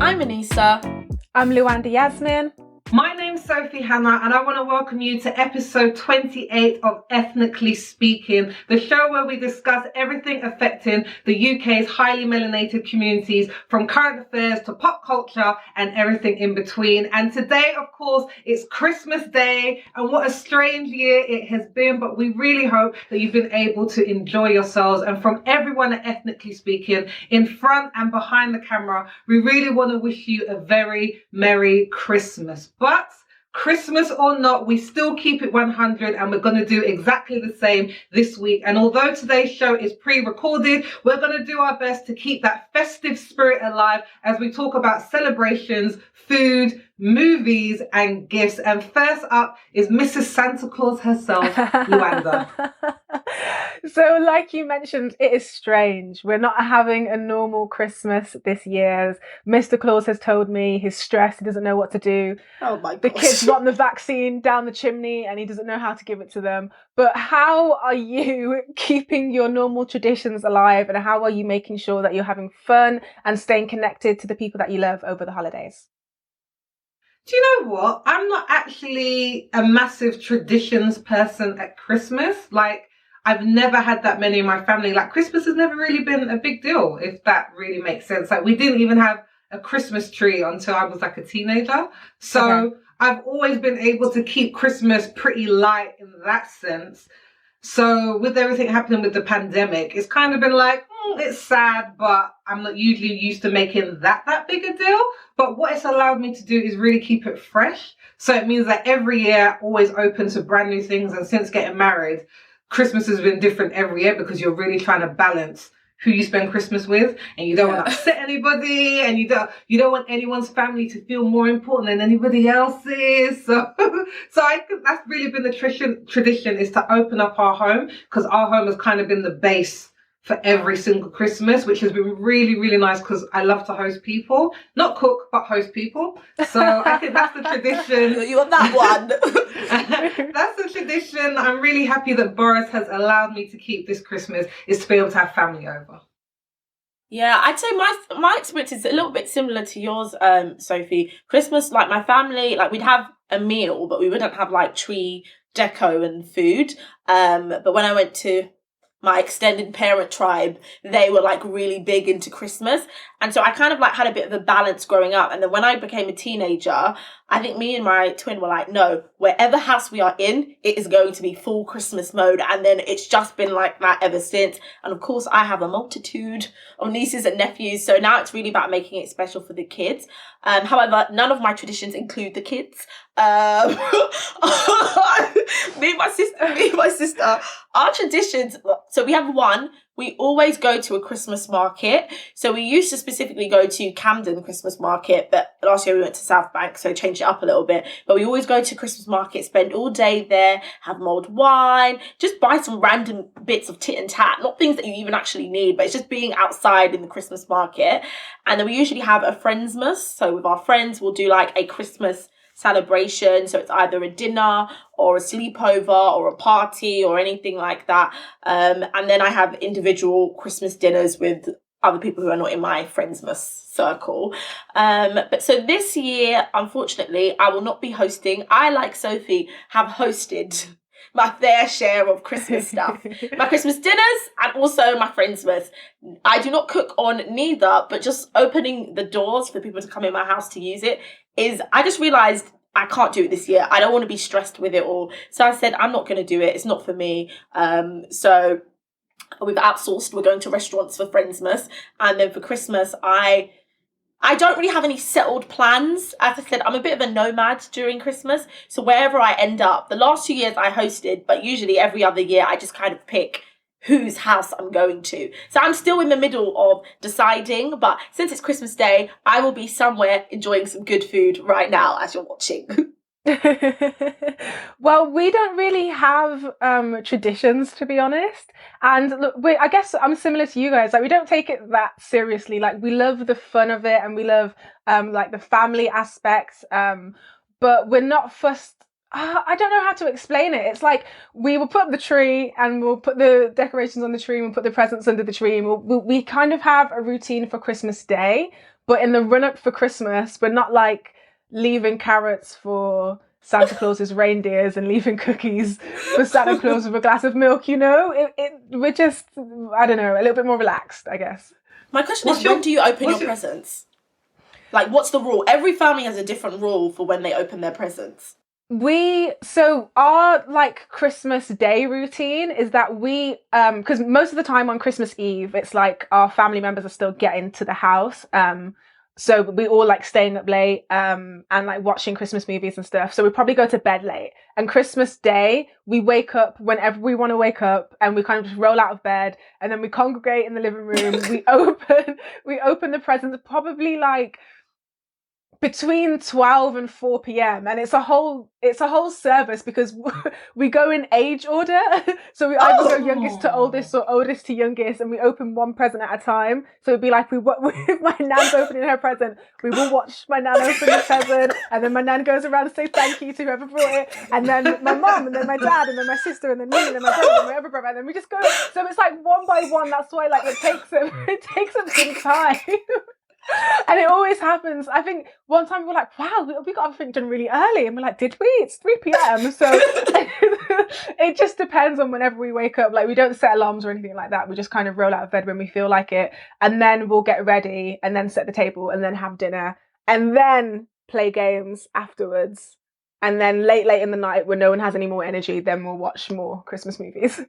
I'm Anissa. I'm Luanda Yasmin. My name's Sophie Hannah, and I want to welcome you to episode 28 of Ethnically Speaking, the show where we discuss everything affecting the UK's highly melanated communities, from current affairs to pop culture and everything in between. And today, of course, it's Christmas Day, and what a strange year it has been, but we really hope that you've been able to enjoy yourselves. And from everyone at Ethnically Speaking, in front and behind the camera, we really want to wish you a very Merry Christmas. But Christmas or not, we still keep it 100, and we're going to do exactly the same this week. And although today's show is pre-recorded, we're going to do our best to keep that festive spirit alive as we talk about celebrations, food, movies and gifts. And first up is Mrs. Santa Claus herself, Luanda. So like you mentioned, it is strange. We're not having a normal Christmas this year. Mr. Claus has told me he's stressed, he doesn't know what to do. Oh my gosh. The kids want the vaccine down the chimney and he doesn't know how to give it to them. But how are you keeping your normal traditions alive, and how are you making sure that you're having fun and staying connected to the people that you love over the holidays? Do you know what? I'm not actually a massive traditions person at Christmas. Like, I've never had that many in my family. Like, Christmas has never really been a big deal, if that really makes sense. Like, we didn't even have a Christmas tree until I was like a teenager. So I've always been able to keep Christmas pretty light in that sense. So with everything happening with the pandemic, it's kind of been like, it's sad, but I'm not usually used to making that big a deal. But what it's allowed me to do is really keep it fresh. So it means that every year, always open to brand new things. And since getting married, Christmas has been different every year because you're really trying to balance who you spend Christmas with, and you don't want to upset anybody, and you don't want anyone's family to feel more important than anybody else's. So I think that's really been the tradition is to open up our home, because our home has kind of been the base for every single Christmas, which has been really, really nice because I love to host people. Not cook, but host people. So I think that's the tradition. You want that one? That's the tradition I'm really happy that Boris has allowed me to keep this Christmas, is to be able to have family over. Yeah, I'd say my experience is a little bit similar to yours, Sophie. Christmas, like my family, like we'd have a meal, but we wouldn't have like tree deco and food. But when I went to my extended parent tribe, they were like really big into Christmas. And so I kind of like had a bit of a balance growing up. And then when I became a teenager, I think me and my twin were like, no, wherever house we are in, it is going to be full Christmas mode. And then it's just been like that ever since. And of course, I have a multitude of nieces and nephews. So now it's really about making it special for the kids. However, none of my traditions include the kids. Me and my sister, our traditions, so we have one. We always go to a Christmas market. So we used to specifically go to Camden Christmas Market, but last year we went to South Bank, so changed it up a little bit. But we always go to Christmas Market, spend all day there, have mulled wine, just buy some random bits of tit and tat, not things that you even actually need, but it's just being outside in the Christmas market. And then we usually have a Friendsmas. So with our friends, we'll do like a Christmas celebration, so it's either a dinner or a sleepover or a party or anything like that, and then I have individual Christmas dinners with other people who are not in my Friendsmas circle. But so this year, unfortunately, I will not be hosting. I, like Sophie, have hosted my fair share of Christmas stuff. My Christmas dinners and also my Friendsmas. I do not cook on neither, but just opening the doors for people to come in my house to use it I just realised I can't do it this year. I don't want to be stressed with it all. So I said, I'm not going to do it. It's not for me. So we've outsourced. We're going to restaurants for Friendsmas. And then for Christmas, I don't really have any settled plans. As I said, I'm a bit of a nomad during Christmas. So wherever I end up, the last 2 years I hosted, but usually every other year I just kind of pick whose house I'm going to. So I'm still in the middle of deciding, but since it's Christmas Day, I will be somewhere enjoying some good food right now as you're watching. Well, we don't really have traditions, to be honest. And look, I guess I'm similar to you guys. Like, we don't take it that seriously. Like, we love the fun of it, and we love like the family aspects. But we're not fussed. I don't know how to explain it. It's like we will put up the tree and we'll put the decorations on the tree and we'll put the presents under the tree. And we kind of have a routine for Christmas Day, But in the run up for Christmas, we're not like leaving carrots for Santa Claus's reindeers and leaving cookies for Santa Claus with a glass of milk, you know? We're just, I don't know, a little bit more relaxed, I guess. My question is, when do you open your presents? Like, what's the rule? Every family has a different rule for when they open their presents. So our like Christmas Day routine is that we because most of the time on Christmas Eve it's like our family members are still getting to the house, so we all like staying up late and like watching Christmas movies and stuff, so we probably go to bed late. And Christmas Day we wake up whenever we want to wake up, and we kind of just roll out of bed, and then we congregate in the living room. We open the presents probably like between 12 and 4 p.m. and it's a whole service because we go in age order. So we either go youngest to oldest or oldest to youngest, and we open one present at a time. So it'd be like if my nan's opening her present, we will watch my nan open the present, and then my nan goes around and say thank you to whoever brought it, and then my mum, and then my dad, and then my sister, and then me, and then my brother, and my other brother, and then we just go. So it's like one by one. That's why like it takes some time. And it always happens. I think one time we were like, wow, we got everything done really early. And we're like, did we? It's 3 p.m. So it just depends on whenever we wake up. Like, we don't set alarms or anything like that. We just kind of roll out of bed when we feel like it. And then we'll get ready and then set the table and then have dinner and then play games afterwards. And then late in the night when no one has any more energy, then we'll watch more Christmas movies.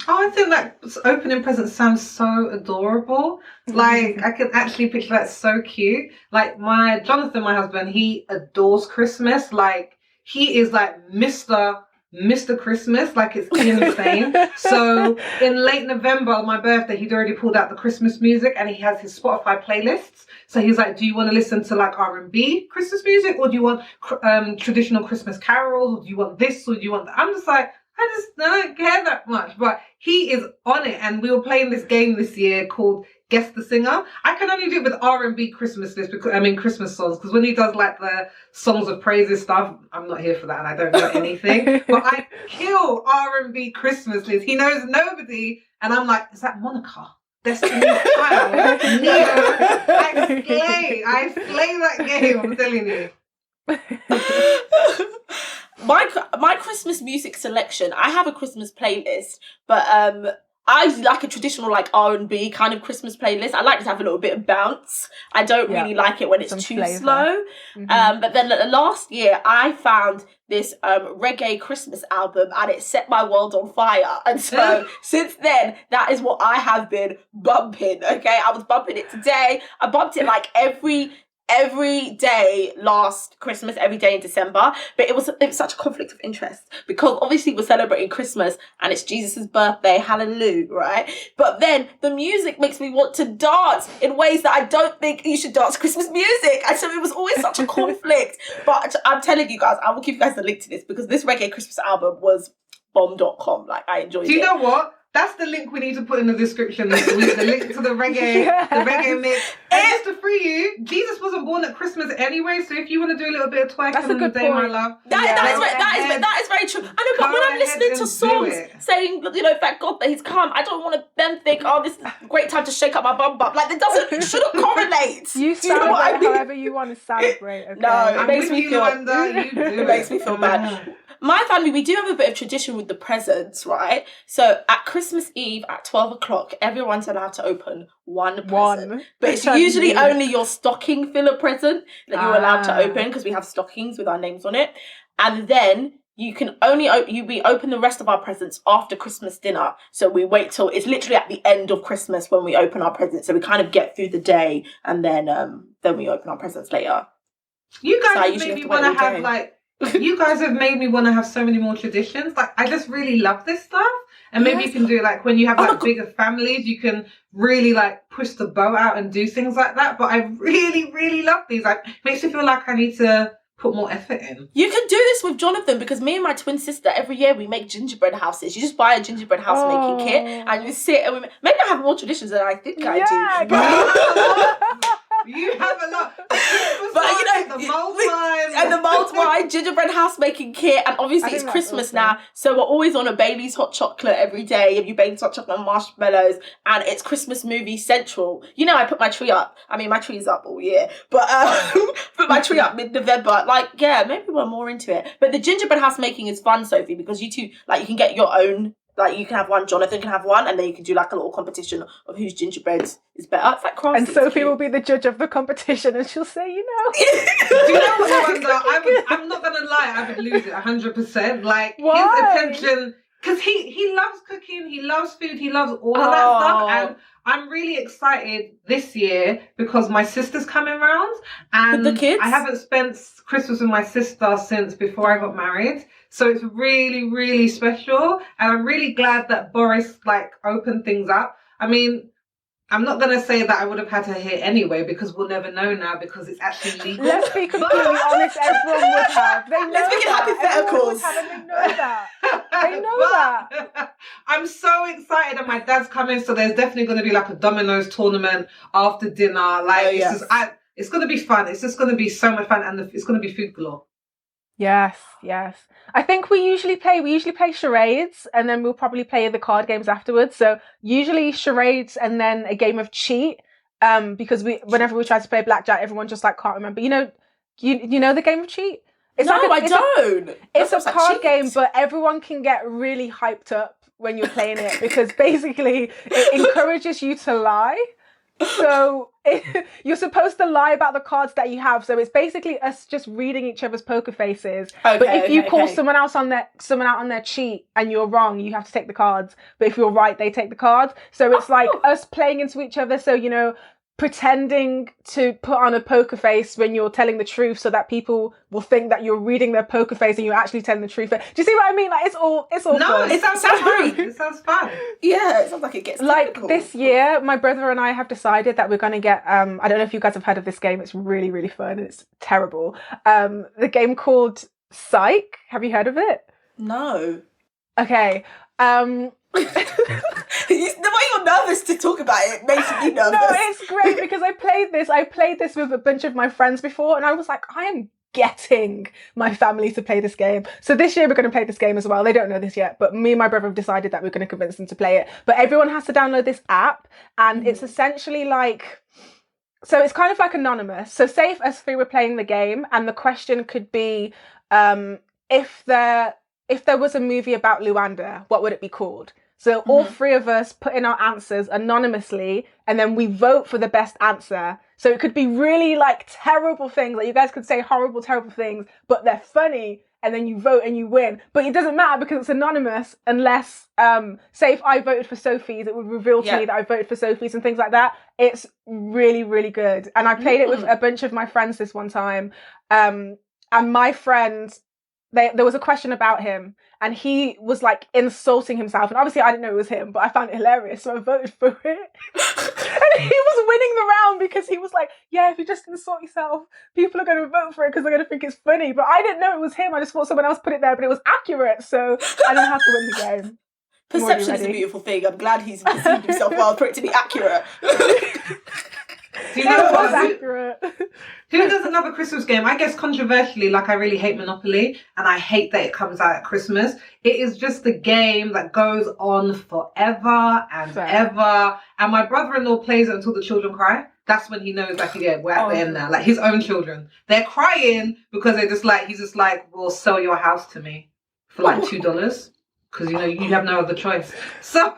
Oh, I think that opening presents sounds so adorable. Like, I can actually picture that so cute. Like, Jonathan, my husband, he adores Christmas. Like, he is like Mr. Christmas. Like, it's insane. So, in late November, on my birthday, he'd already pulled out the Christmas music, and he has his Spotify playlists. So he's like, do you want to listen to like R&B Christmas music, or do you want traditional Christmas carols, or do you want this, or do you want that? I'm just like, I don't care that much, but he is on it. And we were playing this game this year called Guess the Singer. I can only do it with R&B Christmas list Christmas songs, because when he does like the songs of praises stuff, I'm not here for that and I don't know anything. But I kill R&B Christmas list. He knows nobody, and I'm like, is that Monica? Destiny's Child? Neo? I slay that game, I'm telling you. My Christmas music selection, I have a Christmas playlist, but I like a traditional like R&B kind of Christmas playlist. I like to have a little bit of bounce. I don't really like it when it's too slow. But then last year I found this reggae Christmas album, and it set my world on fire. And so since then, that is what I have been bumping. Okay, I was bumping it today. I bumped it like every day last Christmas, every day in December. But it was such a conflict of interest, because obviously we're celebrating Christmas and it's Jesus' birthday, hallelujah, right? But then the music makes me want to dance in ways that I don't think you should dance Christmas music. And so it was always such a conflict. But I'm telling you guys, I will give you guys the link to this, because this reggae Christmas album was bomb.com. Like, I enjoyed it. Do you know what? That's the link we need to put in the description this week. The link to the reggae mix. And just to free you, Jesus wasn't born at Christmas anyway, so if you want to do a little bit of twerking on the day, my love. That is very true. I know, but when I'm listening to songs saying, you know, thank God that he's come, I don't want to then think, oh, this is a great time to shake up my bum. Like, it shouldn't correlate. You celebrate however you want to celebrate. Okay? No, it makes me feel bad. My family, we do have a bit of tradition with the presents, right? So at Christmas Eve at 12 o'clock, everyone's allowed to open one present. But it's usually only your stocking filler present that you're allowed to open, because we have stockings with our names on it. And then you can only we open the rest of our presents after Christmas dinner. So we wait till it's literally at the end of Christmas when we open our presents. So we kind of get through the day, and then we open our presents later. You guys make me want to have like. You guys have made me want to have so many more traditions. Like, I just really love this stuff. And maybe you can do it like when you have like bigger families, you can really like push the boat out and do things like that. But I really, really love these. Like, makes me feel like I need to put more effort in. You can do this with Jonathan, because me and my twin sister, every year we make gingerbread houses. You just buy a gingerbread house making kit, and you sit and maybe I have more traditions than I think I do. You have a lot. But you know, the whole time. and the mulled wine, gingerbread house making kit, and obviously it's Christmas now, so we're always on a Bailey's hot chocolate every day. If you Bailey's hot chocolate and marshmallows, and it's Christmas movie central. You know, I put my tree up. I mean, my tree's up all year, but put my tree up mid-November. Like, yeah, maybe we're more into it. But the gingerbread house making is fun, Sophie, because you two, like, you can get your own. Like, you can have one, Jonathan can have one, and then you can do, like, a little competition of whose gingerbread is better. It's like crafty. And Sophie will be the judge of the competition, and she'll say, you know. Do you know what, Wanda? I'm not going to lie, I would lose it 100%. Like, Why? his attention... Because he loves cooking, he loves food, he loves all of that stuff. And I'm really excited this year because my sister's coming round. And with the kids? I haven't spent Christmas with my sister since before I got married. So it's really, really special. And I'm really glad that Boris, like, opened things up. I mean, I'm not going to say that I would have had her here anyway because we'll never know now because it's actually legal. Let's be completely honest, everyone would have. They know Let's make it that. Everyone would hypotheticals. have, and they know that. They know that. I'm so excited and my dad's coming, so there's definitely going to be like a dominoes tournament after dinner. Like, it's going to be fun. It's just going to be so much fun and it's going to be food galore. Yes. I think we usually play charades and then we'll probably play the card games afterwards. So usually charades and then a game of cheat. Because whenever we try to play blackjack, everyone just like can't remember. You know the game of cheat? I don't. It's a card game, but everyone can get really hyped up when you're playing it because basically it encourages you to lie. So you're supposed to lie about the cards that you have. So it's basically us just reading each other's poker faces. But if you call someone out on their cheat and you're wrong, you have to take the cards. But if you're right, they take the cards. So it's like us playing into each other. So, you know, pretending to put on a poker face when you're telling the truth so that people will think that you're reading their poker face and you're actually telling the truth. Do you see what I mean? Like, it's all no, fun. It sounds fun. It sounds fun. Yeah, it sounds like it gets like technical. This year, my brother and I have decided that we're going to get, I don't know if you guys have heard of this game. It's really, really fun. It's terrible. The game called Psych. Have you heard of it? No. Okay. The way you're nervous to talk about it makes me nervous. No, it's great because I played this with a bunch of my friends before and I was like, I am getting my family to play this game. So this year we're going to play this game as well. They don't know this yet, but me and my brother have decided that we're going to convince them to play it. But everyone has to download this app and it's essentially like... So it's kind of like anonymous. So say if us three were playing the game and the question could be, if there was a movie about Luanda, what would it be called? So all three of us put in our answers anonymously and then we vote for the best answer. So it could be really like terrible things. Like you guys could say horrible, terrible things, but they're funny and then you vote and you win. But it doesn't matter because it's anonymous unless, say if I voted for Sophie's, it would reveal to me that I voted for Sophie's and things like that. It's really, really good. And I played it with a bunch of my friends this one time. And my friend... there was a question about him and he was like insulting himself and obviously I didn't know it was him but I found it hilarious so I voted for it and he was winning the round because he was like, yeah, if you just insult yourself people are going to vote for it because they're going to think it's funny, but I didn't know it was him. I just thought someone else put it there but it was accurate, so I don't have to win the game. Perception is a beautiful thing. I'm glad he's perceived himself well for it to be accurate. Do you know what? Accurate. Who does another Christmas game? I guess controversially, like I really hate Monopoly and I hate that it comes out at Christmas. It is just a game that goes on forever and ever. And my brother-in-law plays it until the children cry. That's when he knows like, yeah, we're at the end now. Like his own children. They're crying because he's just like, well, sell your house to me for like $2. Because, you know, you have no other choice. So...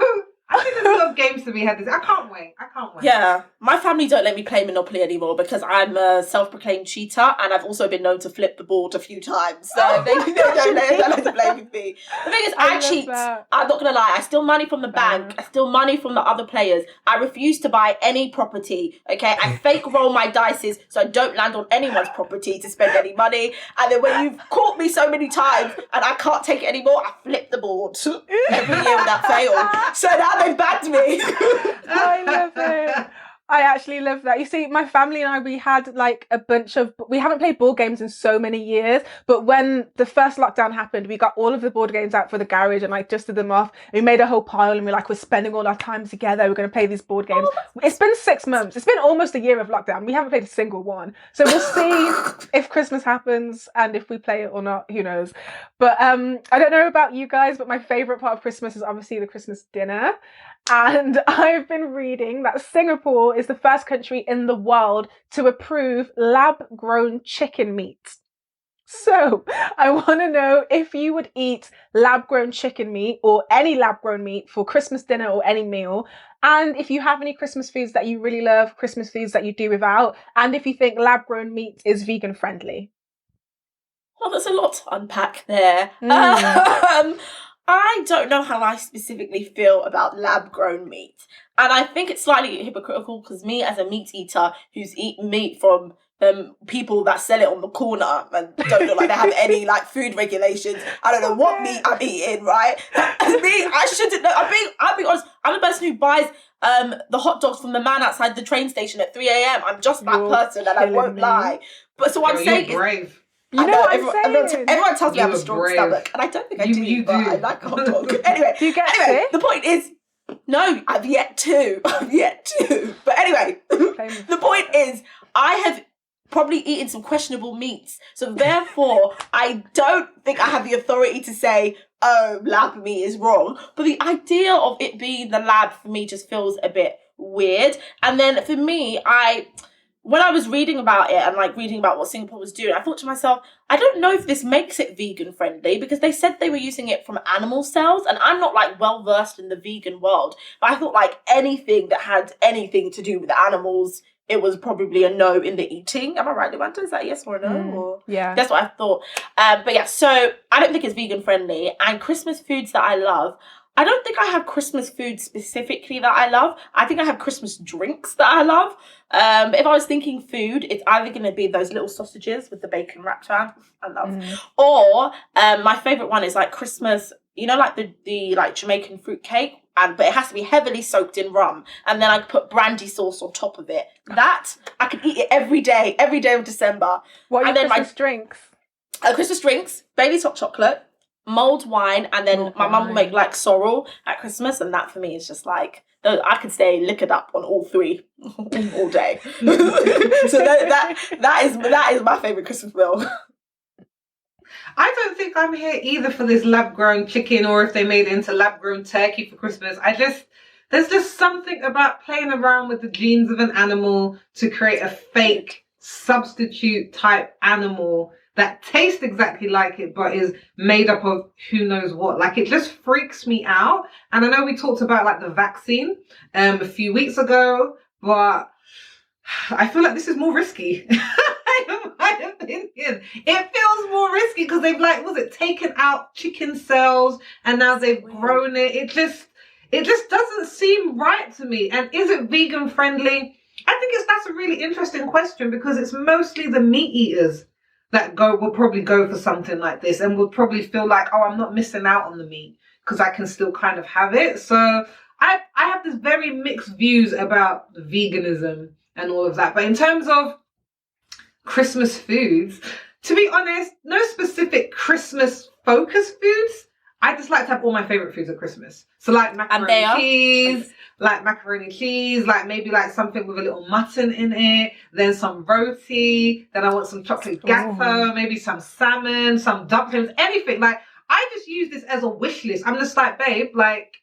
I think there's a lot of games to be had. I can't wait. Yeah, my family don't let me play Monopoly anymore because I'm a self-proclaimed cheater and I've also been known to flip the board a few times. So they don't let them play with me. The thing is, I cheat. I'm not going to lie. I steal money from the bank. I steal money from the other players. I refuse to buy any property, okay? I fake roll my dices so I don't land on anyone's property to spend any money. And then when you've caught me so many times and I can't take it anymore, I flip the board every year without fail. So now they've banned me. I love it. I actually love that. You see, my family and I, we had like we haven't played board games in so many years, but when the first lockdown happened, we got all of the board games out for the garage and like dusted them off. We made a whole pile and we're spending all our time together. We're going to play these board games. It's been 6 months. It's been almost a year of lockdown. We haven't played a single one. So we'll see if Christmas happens and if we play it or not, who knows. But I don't know about you guys, but my favorite part of Christmas is obviously the Christmas dinner. And I've been reading that Singapore is the first country in the world to approve lab-grown chicken meat. So I want to know if you would eat lab-grown chicken meat or any lab-grown meat for Christmas dinner or any meal. And if you have any Christmas foods that you really love, Christmas foods that you do without, and if you think lab-grown meat is vegan friendly. Well, there's a lot to unpack there. I don't know how I specifically feel about lab-grown meat. And I think it's slightly hypocritical because me as a meat eater who's eaten meat from people that sell it on the corner and don't look like they have any like food regulations. I don't know what meat I'm eating, right? I shouldn't know. I'll be honest, I'm the person who buys the hot dogs from the man outside the train station at 3 a.m. I'm just that person and I won't lie. But so what I'm saying is... You know what I'm saying? Everyone tells me I have a strong stomach, and I don't think I do, but I like a hot dog. Anyway, do you get sick? The point is, no, I've yet to. But anyway, the point is, I have probably eaten some questionable meats, so therefore, I don't think I have the authority to say, oh, lab meat is wrong. But the idea of it being the lab, for me, just feels a bit weird. And then for me, when I was reading about it and like reading about what Singapore was doing, I thought to myself, I don't know if this makes it vegan friendly because they said they were using it from animal cells and I'm not like well versed in the vegan world, but I thought like anything that had anything to do with animals, it was probably a no in the eating. Am I right, Amanda? Is that yes or no? Or... Yeah. That's what I thought. But yeah, so I don't think it's vegan friendly. And Christmas foods that I love, I don't think I have Christmas food specifically that I love. I think I have Christmas drinks that I love. If I was thinking food, it's either going to be those little sausages with the bacon wrapped around. I love. Or my favourite one is like Christmas, you know, like the like Jamaican fruit cake. But it has to be heavily soaked in rum. And then I could put brandy sauce on top of it. That, I could eat it every day of December. What are your Christmas drinks? Christmas drinks, Bailey's hot chocolate, mulled wine, and then my mum will make like sorrel at Christmas, and that for me is just like I could stay liquored up on all three all day. So that is my favourite Christmas meal. I don't think I'm here either for this lab-grown chicken or if they made it into lab-grown turkey for Christmas. There's just something about playing around with the genes of an animal to create a fake substitute type animal that tastes exactly like it, but is made up of who knows what. Like, it just freaks me out. And I know we talked about like the vaccine a few weeks ago, but I feel like this is more risky. In my opinion, it feels more risky because they've taken out chicken cells and now they've grown it. It just doesn't seem right to me. And is it vegan friendly? I think that's a really interesting question because it's mostly the meat eaters that will probably go for something like this and will probably feel like, oh, I'm not missing out on the meat because I can still kind of have it. So I have this very mixed views about veganism and all of that. But in terms of Christmas foods, to be honest, no specific Christmas focused foods. I just like to have all my favorite foods at Christmas. So like macaroni cheese, like maybe like something with a little mutton in it, then some roti, then I want some chocolate gatto, maybe some salmon, some dumplings, anything. Like, I just use this as a wish list. I'm just like, babe, like,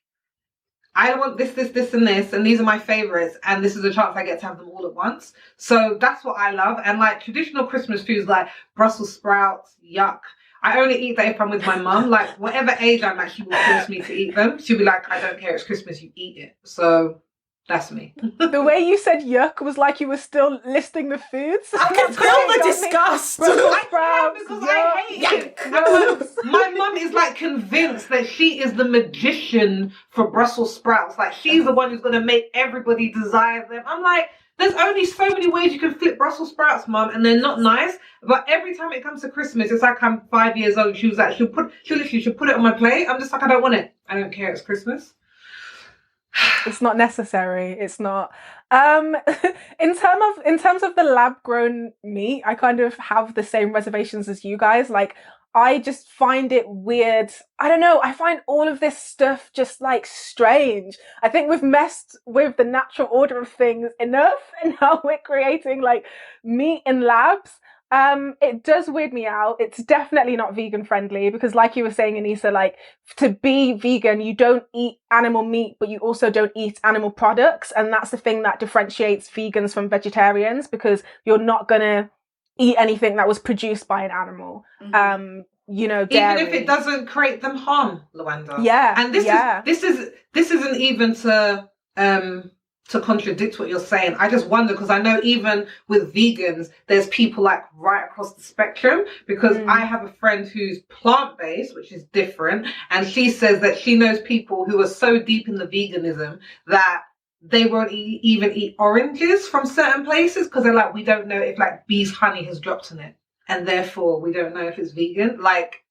I want this, and this, and these are my favorites, and this is a chance I get to have them all at once. So that's what I love. And like traditional Christmas foods like Brussels sprouts, yuck. I only eat that if I'm with my mum. Like, whatever age I'm at, she will force me to eat them. She'll be like, I don't care, it's Christmas, you eat it. So that's me. The way you said yuck was like you were still listing the foods. I can feel the disgust. I hate it. My mum is like convinced that she is the magician for Brussels sprouts. Like, she's the one who's going to make everybody desire them. I'm like, there's only so many ways you can flip Brussels sprouts, mum, and they're not nice. But every time it comes to Christmas, it's like I'm 5 years old. She was like, she'll put it on my plate. I'm just like, I don't want it. I don't care. It's Christmas. It's not necessary. It's not. Um, in terms of the lab grown meat, I kind of have the same reservations as you guys. Like, I just find it weird. I don't know. I find all of this stuff just like strange. I think we've messed with the natural order of things enough, and now we're creating like meat in labs. It does weird me out. It's definitely not vegan friendly because, like you were saying, Anissa, like to be vegan, you don't eat animal meat, but you also don't eat animal products. And that's the thing that differentiates vegans from vegetarians because you're not going to eat anything that was produced by an animal. You know, dairy. Even if it doesn't create them harm, Luanda. Yeah. And this isn't even to contradict what you're saying. I just wonder because I know even with vegans, there's people like right across the spectrum because I have a friend who's plant-based, which is different. And she says that she knows people who are so deep in the veganism that they won't even eat oranges from certain places because they're like, we don't know if like bees' honey has dropped in it. And therefore we don't know if it's vegan. Like,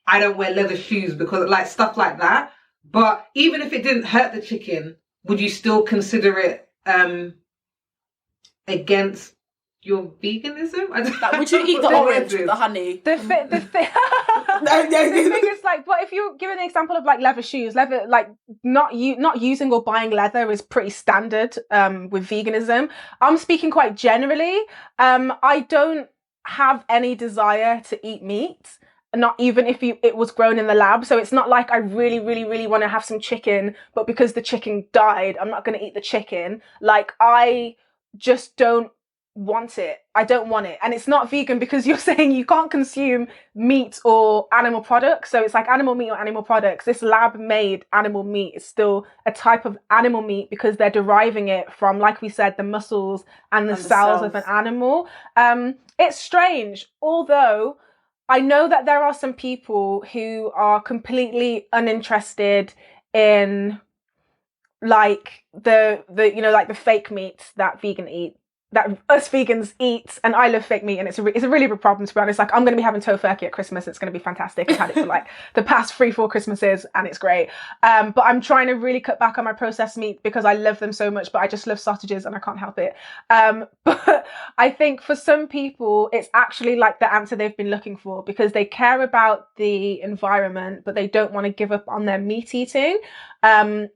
I don't wear leather shoes because like stuff like that. But even if it didn't hurt the chicken, would you still consider it against your veganism? Would you eat the orange with the honey? The thing is like, but if you give an example of like leather shoes, leather like not using or buying leather is pretty standard with veganism. I'm speaking quite generally. I don't have any desire to eat meat. Not even if it was grown in the lab. So it's not like I really, really, really want to have some chicken, but because the chicken died, I'm not going to eat the chicken. Like, I just don't want it. I don't want it. And it's not vegan because you're saying you can't consume meat or animal products. So it's like animal meat or animal products. This lab made animal meat is still a type of animal meat because they're deriving it from, like we said, the muscles and the cells of an animal. It's strange, although I know that there are some people who are completely uninterested in like the you know like the fake meats that us vegans eat, and I love fake meat, and it's a really big problem, to be honest. Like, I'm going to be having tofurkey at Christmas. It's going to be fantastic. I've had it for like the past 3-4 Christmases, and it's great. But I'm trying to really cut back on my processed meat because I love them so much, but I just love sausages and I can't help it. But I think for some people, it's actually like the answer they've been looking for because they care about the environment, but they don't want to give up on their meat eating. And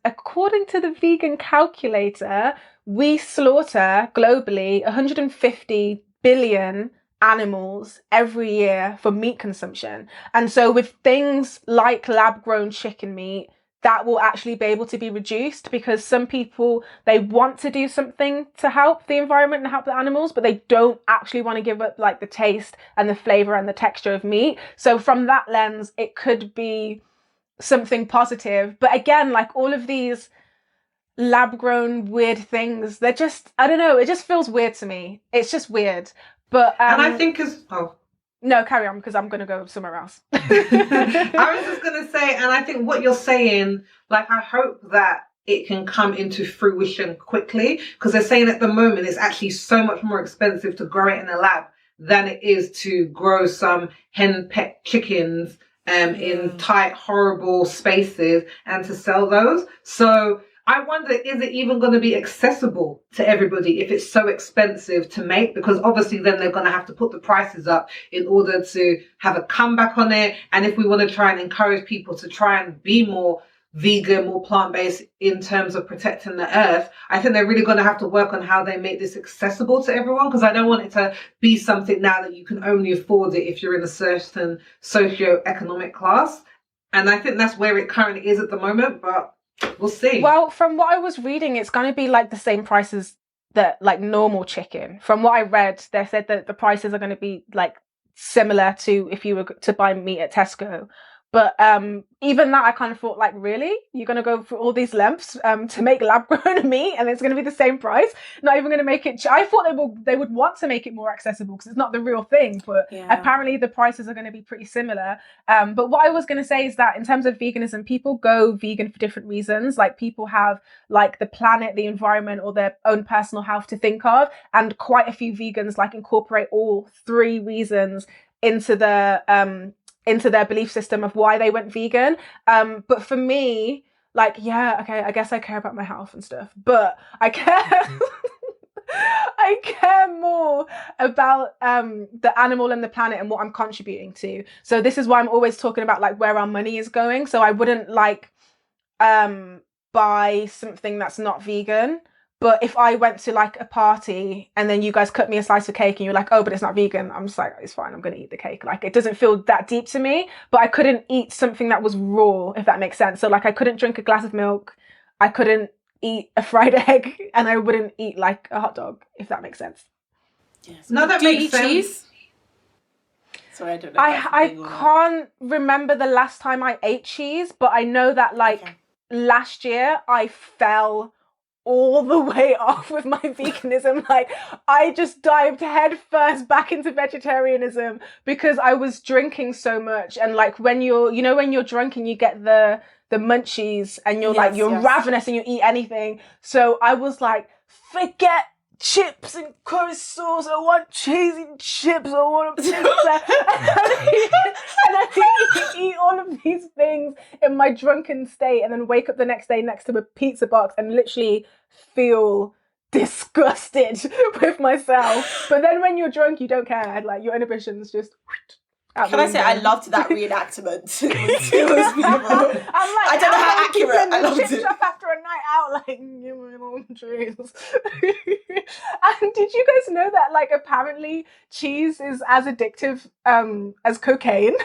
according to the vegan calculator, we slaughter globally 150 billion animals every year for meat consumption. And so with things like lab-grown chicken meat, that will actually be able to be reduced because some people, they want to do something to help the environment and help the animals, but they don't actually want to give up like the taste and the flavor and the texture of meat. So from that lens, it could be something positive. But again, like all of these lab grown weird things, they're just, I don't know, it just feels weird to me. It's just weird. But and I think no, carry on because I'm gonna go somewhere else. I was just gonna say, and I think what you're saying, like, I hope that it can come into fruition quickly because they're saying at the moment it's actually so much more expensive to grow it in a lab than it is to grow some hen pet chickens in tight, horrible spaces and to sell those. So I wonder, is it even going to be accessible to everybody if it's so expensive to make? Because obviously then they're going to have to put the prices up in order to have a comeback on it. And if we want to try and encourage people to try and be more vegan, more plant-based in terms of protecting the earth, I think they're really going to have to work on how they make this accessible to everyone, because I don't want it to be something now that you can only afford it if you're in a certain socio-economic class. And I think that's where it currently is at the moment, but we'll see. Well, from what I was reading, it's going to be like the same prices that like normal chicken. From what I read, they said that the prices are going to be like similar to if you were to buy meat at Tesco. But even that, I kind of thought, like, really? You're going to go through all these lengths to make lab-grown meat and it's going to be the same price? Not even going to make it... I thought they would want to make it more accessible because it's not the real thing. But apparently the prices are going to be pretty similar. But what I was going to say is that in terms of veganism, people go vegan for different reasons. Like, people have, like, the planet, the environment, or their own personal health to think of. And quite a few vegans, like, incorporate all three reasons into their belief system of why they went vegan. But for me, like, yeah, okay, I guess I care about my health and stuff, but I care. I care more about the animal and the planet and what I'm contributing to. So this is why I'm always talking about like where our money is going. So I wouldn't like buy something that's not vegan. But if I went to like a party and then you guys cut me a slice of cake and you're like, oh, but it's not vegan, I'm just like, it's fine, I'm gonna eat the cake. Like, it doesn't feel that deep to me, but I couldn't eat something that was raw, if that makes sense. So like I couldn't drink a glass of milk, I couldn't eat a fried egg, and I wouldn't eat like a hot dog, if that makes sense. Yes. No, that Do you makes eat sense. cheese? Sorry, I don't know. I can't remember the last time I ate cheese, but I know that like last year I fell all the way off with my veganism. Like I just dived head first back into vegetarianism because I was drinking so much. And like when you're, you know, when you're drunk and you get the munchies and you're like, you're ravenous and you eat anything. So I was like, forget chips and curry sauce, I want cheesy chips, I want a pizza. And I eat all of these things in my drunken state and then wake up the next day next to a pizza box and literally feel disgusted with myself. But then when you're drunk, you don't care. Like your inhibitions just out Can I say I loved that reenactment? It was beautiful. I'm like, I don't know how accurate. I loved it. Shop after a night out, like give me more trees. And did you guys know that like apparently cheese is as addictive as cocaine?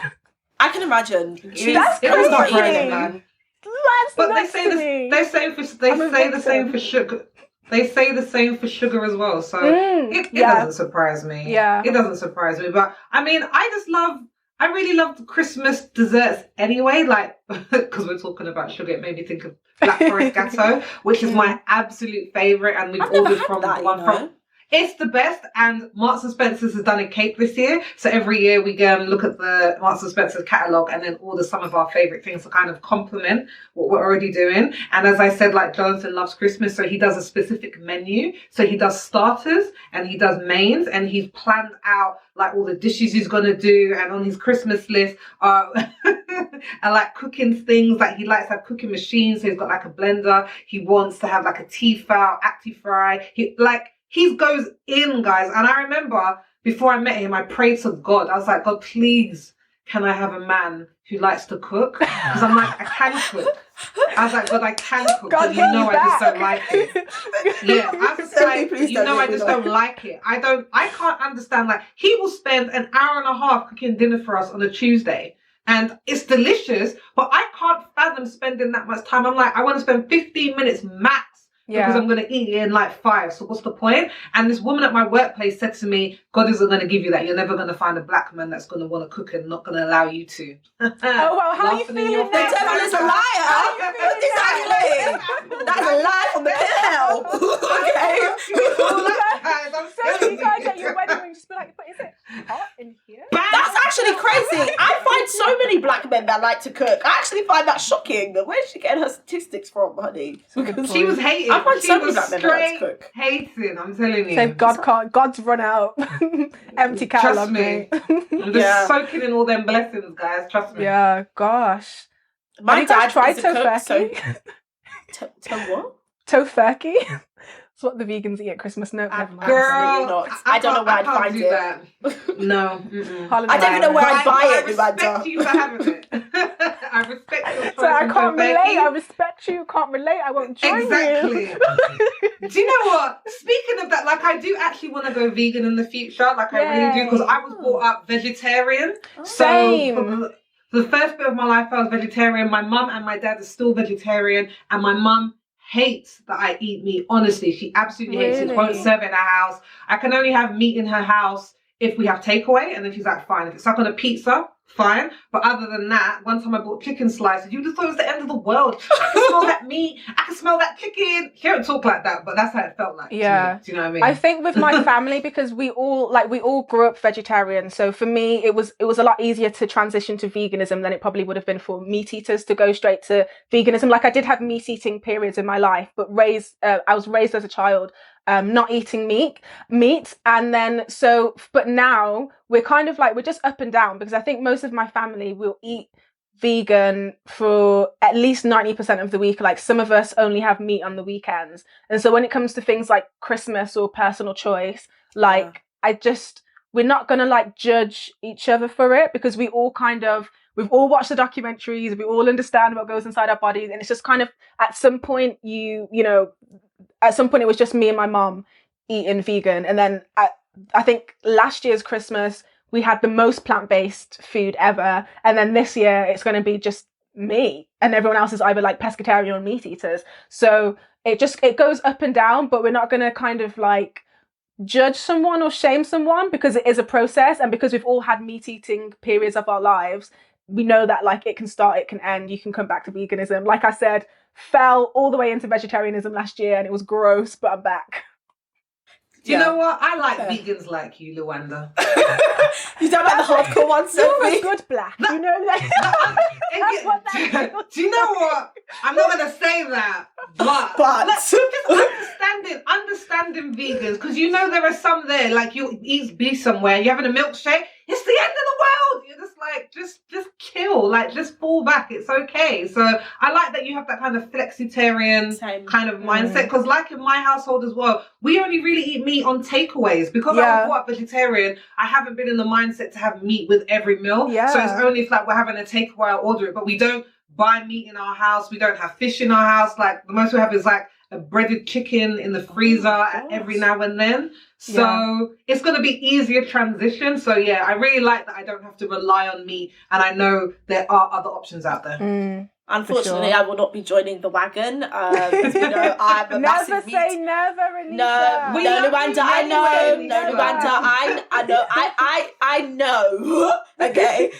I can imagine. Cheese. That's It was not crazy. crazy, man. That's But they nuts say to this, me. they say the same for sugar. They say the same for sugar as well. So it doesn't surprise me. Yeah. It doesn't surprise me. But I mean, I really love the Christmas desserts anyway. Like, because we're talking about sugar, it made me think of Black Forest Gâteau, which is my absolute favourite. And we've ordered from the one from. It's the best, and Marks and Spencer's has done a cake this year. So every year we go and look at the Marks and Spencer's catalogue and then order some of our favourite things to kind of complement what we're already doing. And as I said, like Jonathan loves Christmas, so he does a specific menu. So he does starters and he does mains, and he's planned out like all the dishes he's going to do. And on his Christmas list are like cooking things, like he likes to have cooking machines. So he's got like a blender. He wants to have like a Tefal, Actifry. He goes in, guys. And I remember before I met him, I prayed to God. I was like, God, please, can I have a man who likes to cook? Because I'm like, I can cook. I was like, God, I can cook. But you know I just don't like it. Yeah, I was like, you know I just don't like it. I can't understand. Like, he will spend an hour and a half cooking dinner for us on a Tuesday. And it's delicious, but I can't fathom spending that much time. I'm like, I want to spend 15 minutes max. Because I'm going to eat it in like 5. So what's the point? And this woman at my workplace said to me, God isn't going to give you that. You're never going to find a black man that's going to want to cook and not going to allow you to. Oh, well, how are you feeling? The devil is a liar. Exactly. That's a lie from the pit of hell. Okay. So you guys at your wedding ring just be like, but is it hot in here? That's actually crazy. I find so many black men that like to cook. I actually find that shocking. Where's she getting her statistics from, honey? She was hating. I find she so many was black men that like to straight cook. hating. I'm telling you. So God's run out. Empty catalogue, Trust me. mate. I'm just soaking in all them blessings, guys. Trust me. Yeah, gosh. My dad tried is a cook, so... tofurkey? What? Tofurkey? That's what the vegans eat at Christmas. No, never mind. Absolutely not. I don't know where I'd find it. That. No. Mm-mm. I don't even know where I'd buy it. I respect you for having it. I respect your choice. So I can't relate. tofurkey. I respect you. Can't relate. I won't join Exactly. you. Do you know what? Speaking of that, like I do actually want to go vegan in the future. Like I really do, because I was brought up vegetarian. Same. So for the first bit of my life, I was vegetarian. My mum and my dad are still vegetarian, and my mum hates that I eat meat. Honestly, she absolutely hates it. Won't serve it in her house. I can only have meat in her house if we have takeaway, and then she's like, fine. If it's like on a pizza, fine. But other than that, one time I bought chicken slices. You just thought it was the end of the world. I can smell that meat. I can smell that chicken. She don't talk like that, but that's how it felt like. Yeah. To me. Do you know what I mean? I think with my family, because we all grew up vegetarian. So for me, it was a lot easier to transition to veganism than it probably would have been for meat eaters to go straight to veganism. Like I did have meat eating periods in my life, but I was raised as a child not eating meat, and then but now we're kind of like, we're just up and down, because I think most of my family will eat vegan for at least 90% of the week. Like some of us only have meat on the weekends. And so when it comes to things like Christmas or personal choice, like we're not going to like judge each other for it, because we've all watched the documentaries, we all understand what goes inside our bodies. And it's just kind of, at some point at some point it was just me and my mom eating vegan. And then I think last year's Christmas, we had the most plant-based food ever. And then this year it's going to be just me, and everyone else is either like pescatarian or meat eaters. So it goes up and down, but we're not going to kind of like judge someone or shame someone, because it is a process. And because we've all had meat eating periods of our lives, we know that like it can start, it can end, you can come back to veganism. Like I said, fell all the way into vegetarianism last year and it was gross, but I'm back. Do you know what? I like vegans like you, Luanda. You don't like the hardcore ones, You're a good black. You know that. Do you know what? I'm not going to say that, but just understanding vegans, because you know there are some there, like you be somewhere, you're having a milkshake, it's the end of the world. You're just like, just chill, like just fall back. It's okay. So I like that you have that kind of flexitarian kind of mindset, because like in my household as well, we only really eat meat on takeaways. Because I was brought up vegetarian, I haven't been in the mindset to have meat with every meal. So it's only if like we're having a takeaway, I'll order it, but we don't buy meat in our house. We don't have fish in our house. Like the most we have is like a breaded chicken in the freezer every now and then. So it's going to be easier transition. So yeah, I really like that I don't have to rely on meat, and I know there are other options out there. Unfortunately, I will not be joining the wagon. As you know, I'm a massive meat. Never say never, Anita. No, Luanda, I know. No, Luanda, I know. Okay.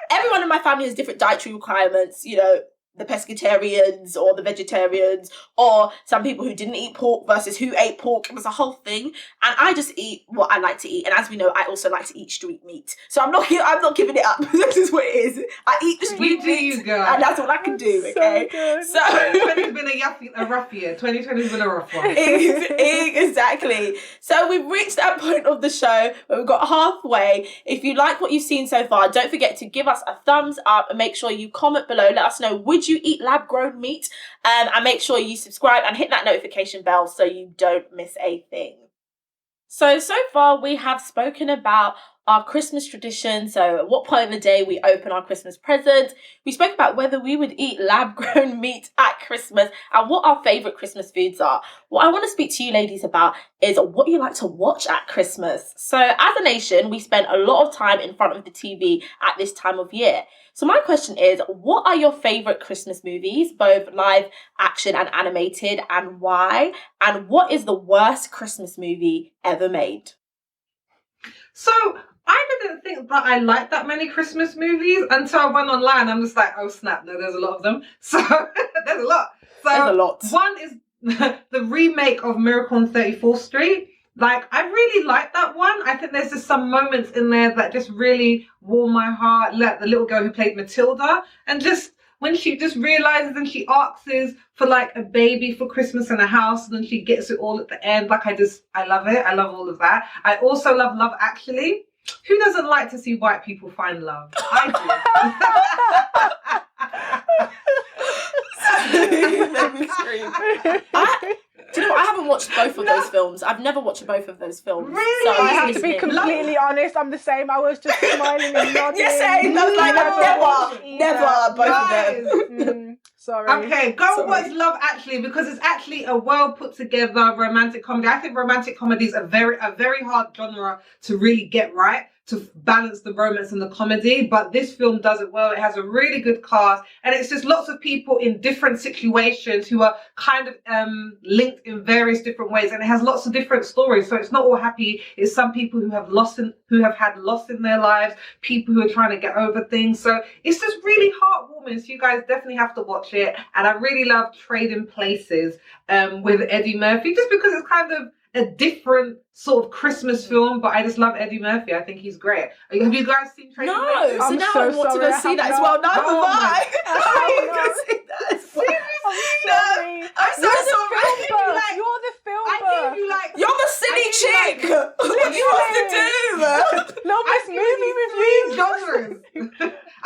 Everyone in my family has different dietary requirements, you know, the pescatarians or the vegetarians, or some people who didn't eat pork versus who ate pork. It was a whole thing. And I just eat what I like to eat. And as we know, I also like to eat street meat. So I'm not giving it up. This is what it is. I eat the street meat, and that's what I can do, okay? So 2020's been a rough year. 2020's been a rough one. Exactly. So we've reached that point of the show where we've got halfway. If you like what you've seen so far, don't forget to give us a thumbs up and make sure you comment below. Let us know, would you eat lab-grown meat? And make sure you subscribe and hit that notification bell so you don't miss a thing. So far we have spoken about our Christmas tradition. So at what point of the day we open our Christmas present. We spoke about whether we would eat lab-grown meat at Christmas and what our favourite Christmas foods are. What I want to speak to you ladies about is what you like to watch at Christmas. So as a nation, we spend a lot of time in front of the TV at this time of year. So my question is, what are your favourite Christmas movies, both live action and animated, and why? And what is the worst Christmas movie ever made? So I didn't think that I liked that many Christmas movies until I went online. I'm just like, oh snap, no, there's a lot of them. So there's a lot. So there's a lot. One is the remake of Miracle on 34th Street. Like, I really like that one. I think there's just some moments in there that just really warm my heart. Like the little girl who played Matilda, and just when she just realizes and she asks for like a baby for Christmas and a house, and then she gets it all at the end. Like, I love it. I love all of that. I also love Love Actually. Who doesn't like to see white people find love? I do. Let me scream. Do you know what? I haven't watched both of those films. I've never watched both of those films. Really? So I have to be completely honest. I'm the same. I was just smiling and nodding. You're saying I was like, never both of them. Sorry. Okay, go watch Love Actually, because it's actually a well put together romantic comedy. I think romantic comedy is a very hard genre to really get right, to balance the romance and the comedy, but this film does it well. It has a really good cast, and it's just lots of people in different situations who are kind of linked in various different ways, and it has lots of different stories. So it's not all happy. It's some people who have had loss in their lives, people who are trying to get over things. So it's just really heartwarming. So you guys definitely have to watch it. And I really love Trading Places with Eddie Murphy, just because it's kind of a different sort of Christmas film, but I just love Eddie Murphy. I think he's great. Have you guys seen Trading Places? No, so now I want to go see that as well. No, I want to see that as well. I'm so sorry. You're the filmer. You're the silly chick. What do you want to do? Little Miss Movie Review. Genres.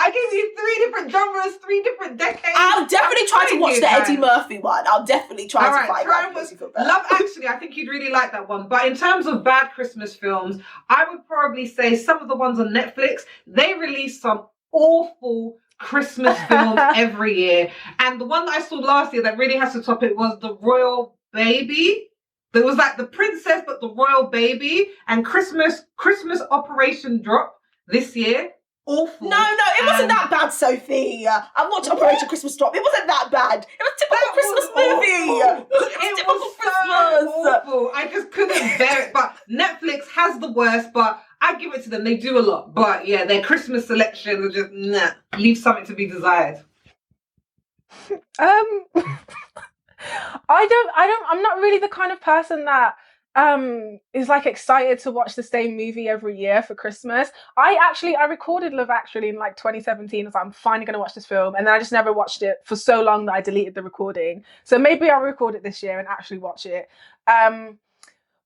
I gave you 3 different genres, 3 different decades. I'll definitely try to watch the Eddie Murphy one. I'll definitely try to find that. Love Actually, I think you'd really like that one. But in terms of bad Christmas films, I would probably say some of the ones on Netflix, they release some awful Christmas films every year. And the one that I saw last year that really has to top it was The Royal Baby. There was like The Princess, but The Royal Baby, and Christmas Operation Drop this year. Awful. No, it wasn't that bad, Sophie. I watched Operation Christmas Drop. It wasn't that bad. It was typical Christmas movie. It was so awful. I just couldn't bear it. But Netflix has the worst, but I give it to them. They do a lot. But yeah, their Christmas selections are just leave something to be desired. I'm not really the kind of person that is like excited to watch the same movie every year for Christmas. I recorded Love Actually in like 2017. I was like, I'm finally going to watch this film, and then I just never watched it for so long that I deleted the recording. So maybe I'll record it this year and actually watch it.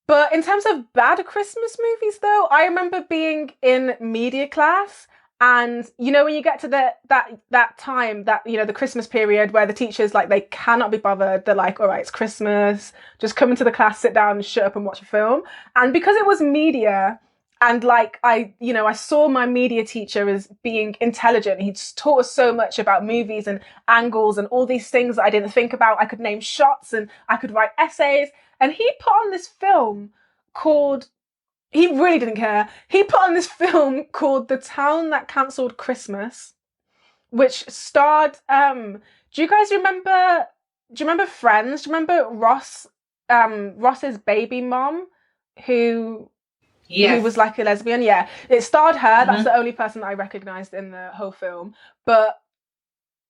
But in terms of bad Christmas movies, though, I remember being in media class. And, you know, when you get to that time, that, you know, the Christmas period where the teachers, like, they cannot be bothered. They're like, all right, it's Christmas. Just come into the class, sit down, shut up and watch a film. And because it was media, and, like, I saw my media teacher as being intelligent. He taught us so much about movies and angles and all these things that I didn't think about. I could name shots and I could write essays. And he put on this film called... He really didn't care. He put on this film called The Town That Cancelled Christmas, which starred, do you guys remember Friends? Do you remember Ross's baby mom who was like a lesbian? Yeah, it starred her. That's the only person that I recognised in the whole film. But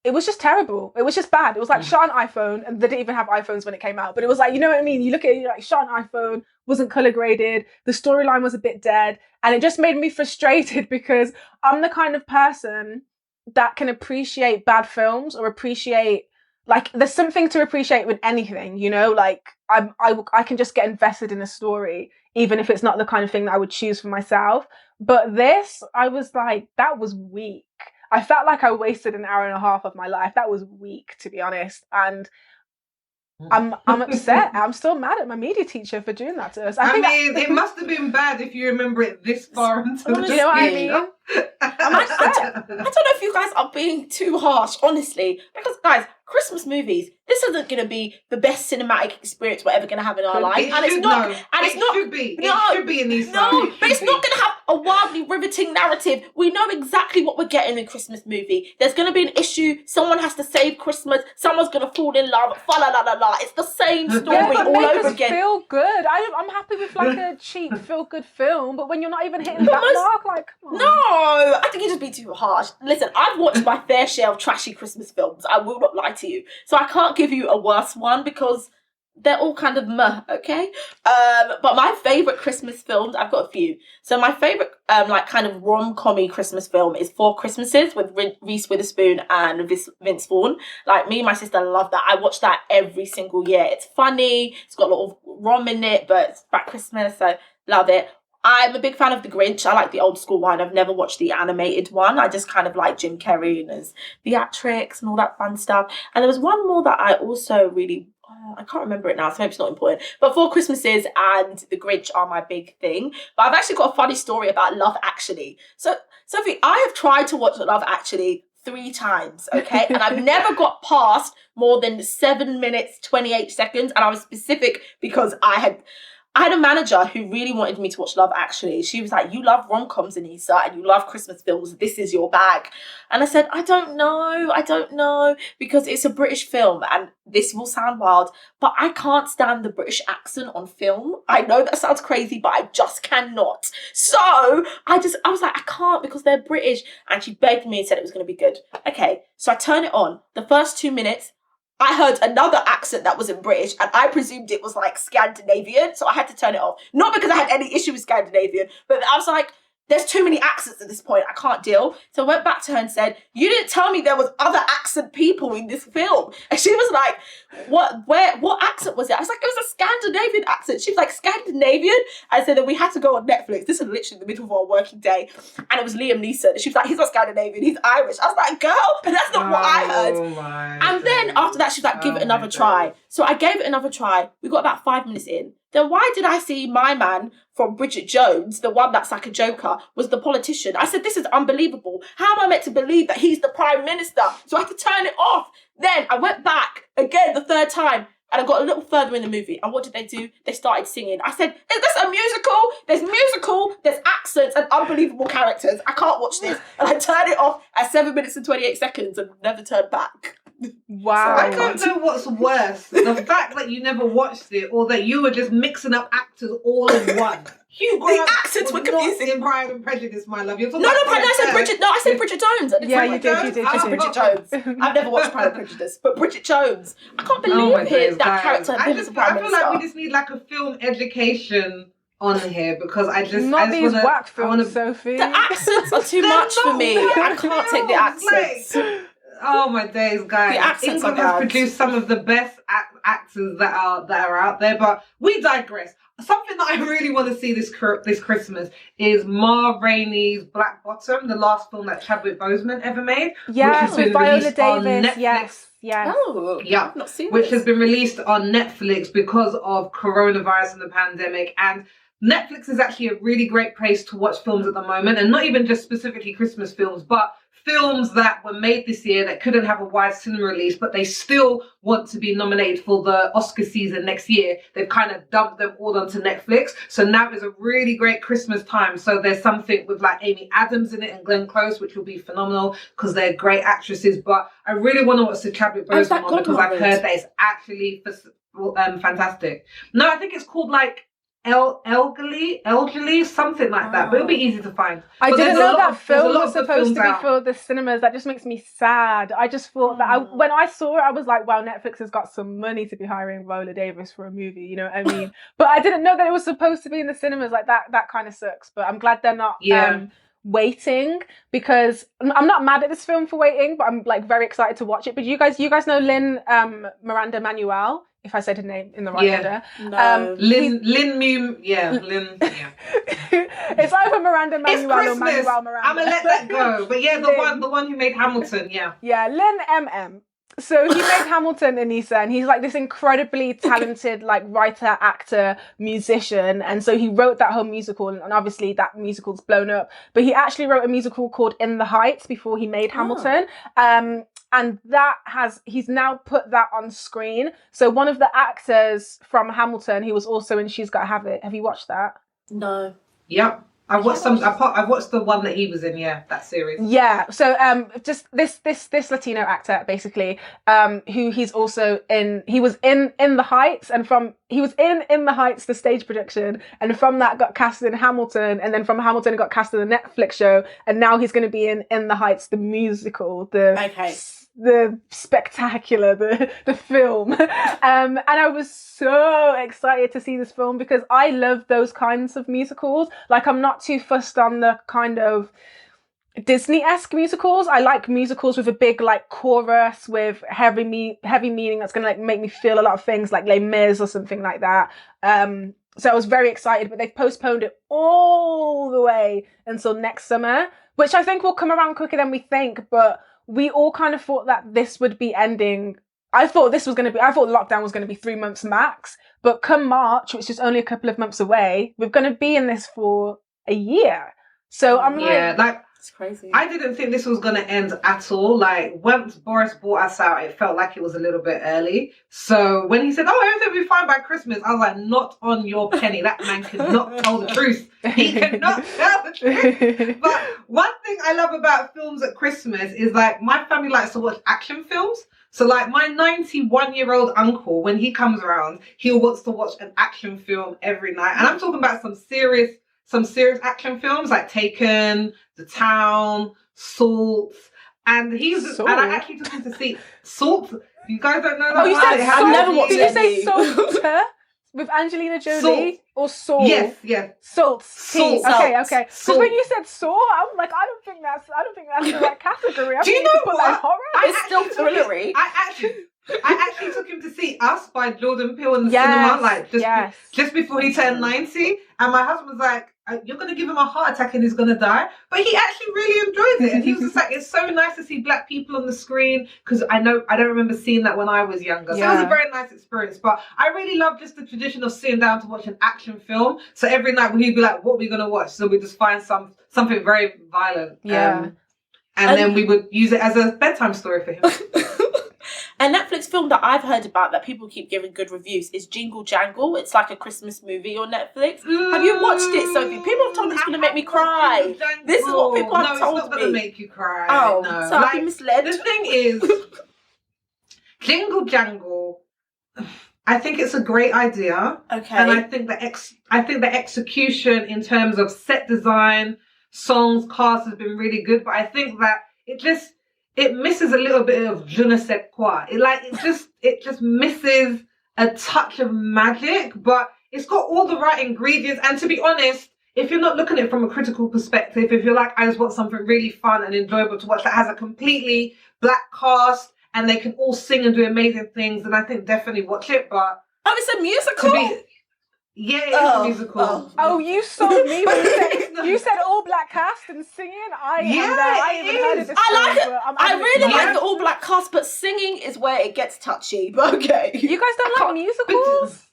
it was just terrible. It was just bad. It was like shot on iPhone, and they didn't even have iPhones when it came out. But it was like, you know what I mean? You look at it, you're like, shot on iPhone, wasn't color graded. The storyline was a bit dead. And it just made me frustrated because I'm the kind of person that can appreciate bad films or appreciate, like, there's something to appreciate with anything, you know? Like, I can just get invested in a story, even if it's not the kind of thing that I would choose for myself. But this, I was like, that was weak. I felt like I wasted an hour and a half of my life. That was weak, to be honest. And I'm upset. I'm still mad at my media teacher for doing that to us. I mean, it must have been bad if you remember it this far into the Do you know what I mean? I don't know if you guys are being too harsh, honestly. Because, guys, Christmas movies, this isn't going to be the best cinematic experience we're ever going to have in our life. And it's not. It should be. It should be in these times. No, but it's not going to have a wildly riveting narrative. We know exactly what we're getting in a Christmas movie. There's going to be an issue. Someone has to save Christmas. Someone's going to fall in love. Fa la la la la. It's the same story all over again. Feel good. I'm happy with like a cheap feel good film, but when you're not even hitting that mark, like, come on. No, I think you're just being too harsh. Listen, I've watched my fair share of trashy Christmas films. I will not lie to you. So I can't give you a worse one because they're all kind of meh, okay? But my favourite Christmas films, I've got a few. So my favourite like kind of rom-commy Christmas film is Four Christmases with Reese Witherspoon and Vince Vaughn. Like, me and my sister love that. I watch that every single year. It's funny, it's got a lot of rom in it, but it's about Christmas, so love it. I'm a big fan of The Grinch. I like the old school one. I've never watched the animated one. I just kind of like Jim Carrey and his theatrics and all that fun stuff. And there was one more that I also really... I can't remember it now, so maybe it's not important. But Four Christmases and The Grinch are my big thing. But I've actually got a funny story about Love Actually. So, Sophie, I have tried to watch Love Actually 3 times, okay? And I've never got past more than 7 minutes, 28 seconds. And I was specific because I had a manager who really wanted me to watch Love Actually. She was like, you love rom-coms, Anissa, and you love Christmas films. This is your bag. And I said, I don't know, because it's a British film, and this will sound wild, but I can't stand the British accent on film. I know that sounds crazy, but I just cannot. So I was like, I can't because they're British. And she begged me and said it was going to be good. Okay, so I turn it on. The first 2 minutes, I heard another accent that wasn't British, and I presumed it was like Scandinavian, so I had to turn it off. Not because I had any issue with Scandinavian, but I was like, there's too many accents at this point. I can't deal. So I went back to her and said, you didn't tell me there was other accent people in this film. And she was like, what accent was it? I was like, it was a Scandinavian accent. She was like, Scandinavian? I said that we had to go on Netflix. This is literally the middle of our working day. And it was Liam Neeson. She was like, he's not Scandinavian, he's Irish. I was like, girl, that's not what I heard. And then after that, she was like, give it another try. So I gave it another try. We got about 5 minutes in. Then why did I see my man from Bridget Jones, the one that's like a joker, was the politician? I said, this is unbelievable. How am I meant to believe that he's the prime minister? So I had to turn it off. Then I went back again the third time and I got a little further in the movie. And what did they do? They started singing. I said, is this a musical? There's accents and unbelievable characters. I can't watch this. And I turned it off at 7 minutes and 28 seconds and never turned back. Wow. I don't know what's worse, the fact that you never watched it or that you were just mixing up actors all in one. The accents were confusing. In Pride and Prejudice, my love. I said Bridget Jones. Yeah, you did. I said Bridget Jones. I've never watched Pride and Prejudice, but Bridget Jones. I can't believe that character. I feel like we just need like a film education on here because I just these whack films, Sophie. The accents are too much for me. I can't take the accents. Oh my days, guys! England has produced some of the best actors that are out there, but we digress. Something that I really want to see this Christmas is Ma Rainey's Black Bottom, the last film that Chadwick Boseman ever made. Yes, which has been Viola released Davis. on Netflix. Yes. Oh, yeah. I've not seen which this. has been released on Netflix because of coronavirus and the pandemic. And Netflix is actually a really great place to watch films at the moment, and not even just specifically Christmas films, but films that were made this year that couldn't have a wide cinema release, but they still want to be nominated for the Oscar season next year. They've kind of dumped them all onto Netflix. So now is a really great Christmas time. So there's something with like Amy Adams in it and Glenn Close, which will be phenomenal because they're great actresses. But I really want to watch the Chadwick Boseman one because I've heard that it's actually fantastic. No, I think it's called like elderly, something like that, but it'll be easy to find. I didn't know that film was supposed to be out for the cinemas. That just makes me sad. I just thought that when I saw it, I was like, wow, Netflix has got some money to be hiring Viola Davis for a movie, you know what I mean? But I didn't know that it was supposed to be in the cinemas. Like that kind of sucks, but I'm glad they're not waiting, because I'm not mad at this film for waiting, but I'm like very excited to watch it. But you guys know Lin Miranda Manuel, if I said her name in the right order. No. Lin. Yeah. It's either Miranda Manuel or Manuel Miranda. I'm gonna let that go. But yeah, the one who made Hamilton, yeah. Yeah, Lin MM. So he made Hamilton, Anissa, and he's like this incredibly talented like writer, actor, musician. And so he wrote that whole musical, and obviously that musical's blown up. But he actually wrote a musical called In the Heights before he made Hamilton. And he's now put that on screen. So one of the actors from Hamilton, he was also in She's Gotta Have It. Have you watched that? No. Yep. I've watched the one that he was in, that series. Yeah. So just this Latino actor basically, who he's also in, he was in the Heights, and he was in the Heights, the stage production, and from that got cast in Hamilton, and then from Hamilton got cast in the Netflix show, and now he's going to be in the Heights, the musical, the spectacular, the film. And I was so excited to see this film because I love those kinds of musicals. Like, I'm not too fussed on the kind of Disney-esque musicals. I like musicals with a big like chorus with heavy meaning that's gonna like make me feel a lot of things, like Les Mis or something like that. So I was very excited, but they've postponed it all the way until next summer, which I think will come around quicker than we think. But we all kind of thought that this would be ending. I thought lockdown was going to be 3 months max, but come March, which is only a couple of months away, we're going to be in this for a year. So I'm like, it's crazy. I didn't think this was going to end at all. Like, once Boris brought us out, it felt like it was a little bit early. So when he said, everything will be fine by Christmas, I was like, not on your penny. That man cannot tell the truth. He cannot tell the truth. But one thing I love about films at Christmas is, like, my family likes to watch action films. So, like, my 91-year-old uncle, when he comes around, he wants to watch an action film every night. And I'm talking about some serious action films like Taken, The Town, Salt, and I actually took him to see Salt. You guys don't know that? Oh, you said I've never watched Did you say Salt with Angelina Jolie? or saw? Yes, yes. Salt. Salt. Okay. Because Salt. when you said saw, I'm like, I don't think that's the right category. I Do you think you know could put what? like horror. It's still thrillery. I actually took him to see Us by Jordan Peele in the cinema, like just before he turned 90. And my husband was like, "You're gonna give him a heart attack and he's gonna die." But he actually really enjoyed it, and he was just like, "It's so nice to see black people on the screen," because I don't remember seeing that when I was younger. So it was a very nice experience. But I really love just the tradition of sitting down to watch an action film. So every night he'd be like, "What are we gonna watch?" So we just find something very violent. And then we would use it as a bedtime story for him. A Netflix film that I've heard about that people keep giving good reviews is Jingle Jangle. It's like a Christmas movie on Netflix. Have you watched it, Sophie? People have told me it's going to make me cry. This is what people have told me. No, it's not going to make you cry. Oh, no. so I've been misled. The thing is, Jingle Jangle, I think it's a great idea. Okay. And I think the execution in terms of set design, songs, cast has been really good. But I think that it misses a little bit of je ne sais quoi. It just misses a touch of magic, but it's got all the right ingredients. And to be honest, if you're not looking at it from a critical perspective, if you're like, I just want something really fun and enjoyable to watch that has a completely black cast and they can all sing and do amazing things, then I think definitely watch it. But it's a musical? Yeah, it is a musical. Oh, you sold me when you said all black cast and singing. I even heard of this. I really like the all black cast, but singing is where it gets touchy. But okay, you guys don't like musicals?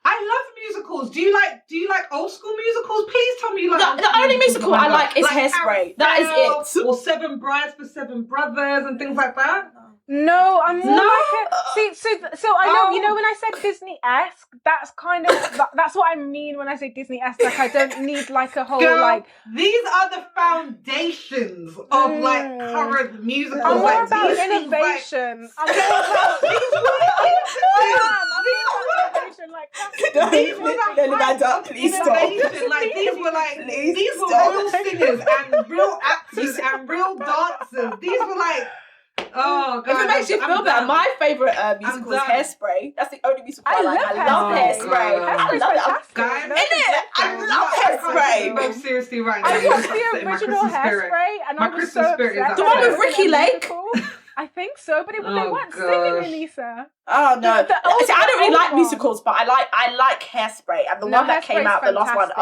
I love musicals. Do you like old school musicals? Please tell me you like. The only musical I like is Hairspray. That is it. Or Seven Brides for Seven Brothers and things like that. No, I'm more like so I know you know when I said Disney-esque, that's kind of that's what I mean when I say Disney-esque. Like I don't need like a whole like. These are the foundations of like current musicals. I'm more about innovation. I'm more about innovation. Like these were real singers and real actors and real dancers. These were like. Oh, God. If it makes you feel better, my favourite musical is Hairspray. That's the only musical I like. I love Hairspray. I love Hairspray. No, seriously, right now. I watched the original Hairspray and I was so upset. The one with Ricky Lake? I think so, but they weren't singing, Anissa. Oh no! See, I don't really like musicals, but I like Hairspray, and the one that came out, the last one, the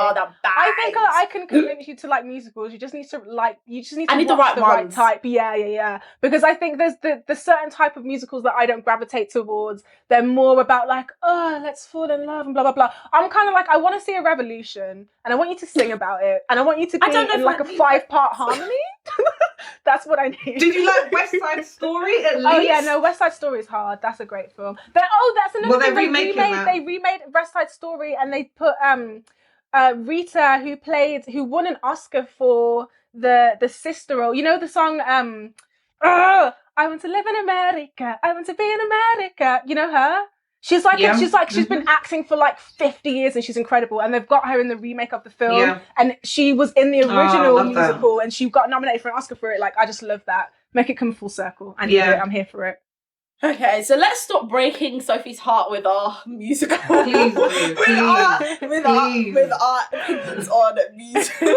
bad. I think I can convince you to like musicals. You just need to watch the right type. Yeah. Because I think there's the certain type of musicals that I don't gravitate towards. They're more about like, oh, let's fall in love and blah blah blah. I'm kind of like, I want to see a revolution, and I want you to sing about it, and I want you to be in like a 5-part harmony. That's what I need. Did you like West Side Story at least? Oh yeah, no, West Side Story is hard. That's a great film. That's another thing. They remade West Side Story and they put Rita who won an Oscar for the sister role. You know the song I want to live in America. I want to be in America. You know her? She's been acting for like 50 years and she's incredible. And they've got her in the remake of the film. Yeah. And she was in the original musical and she got nominated for an Oscar for it. Like, I just love that. Make it come full circle. And I'm here for it. Okay, so let's stop breaking Sophie's heart with our musical. Please. With our opinions on music. And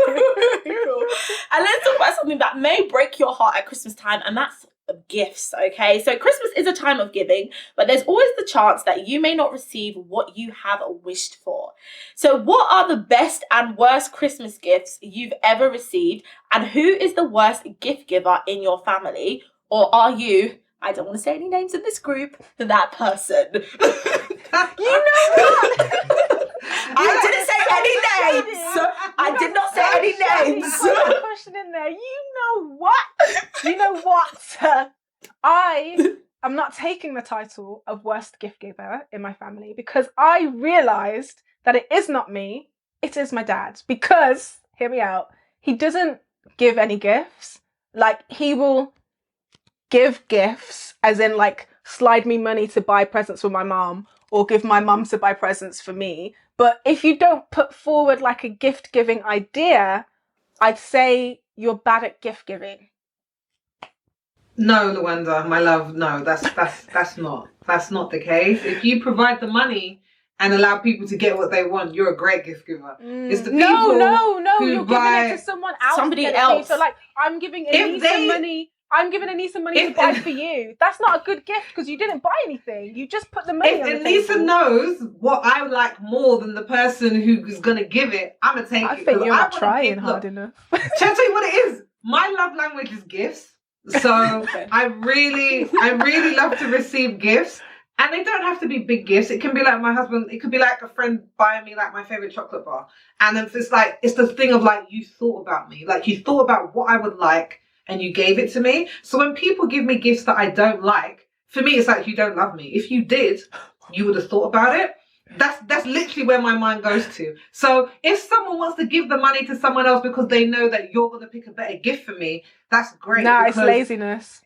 let's talk about something that may break your heart at Christmas time, and that's gifts. Okay, so Christmas is a time of giving, but there's always the chance that you may not receive what you have wished for. So what are the best and worst Christmas gifts you've ever received, and who is the worst gift giver in your family? Or are you, I don't want to say any names in this group, that person? You know what? I didn't say any names. I did not say any names. Put a question in there. You know what? I am not taking the title of worst gift giver in my family because I realised that it is not me. It is my dad. Because, hear me out, he doesn't give any gifts. Like, he will give gifts, as in, like, slide me money to buy presents for my mom or give my mum to buy presents for me. But if you don't put forward, like, a gift-giving idea, I'd say you're bad at gift giving. No, Luanda, my love, no, that's not the case. If you provide the money and allow people to get what they want, you're a great gift giver. It's the people no, who you're buy giving it to someone else. Somebody to get it for you. else. So like, I'm giving Elise some money. I'm giving Elise some money to buy for you. That's not a good gift because you didn't buy anything. You just put the money on the table. If Elisa knows what I like more than the person who is going to give it, I'm going to take it. I think you're not trying hard enough. Shall I tell you what it is? My love language is gifts. So I really love to receive gifts. And they don't have to be big gifts. It can be like my husband. It could be like a friend buying me like my favorite chocolate bar. And then it's the thing of like, you thought about me. Like you thought about what I would like and you gave it to me. So when people give me gifts that I don't like, for me, it's like, you don't love me. If you did, you would have thought about it. That's literally where my mind goes to. So if someone wants to give the money to someone else because they know that you're going to pick a better gift for me, that's great. Nah, it's laziness.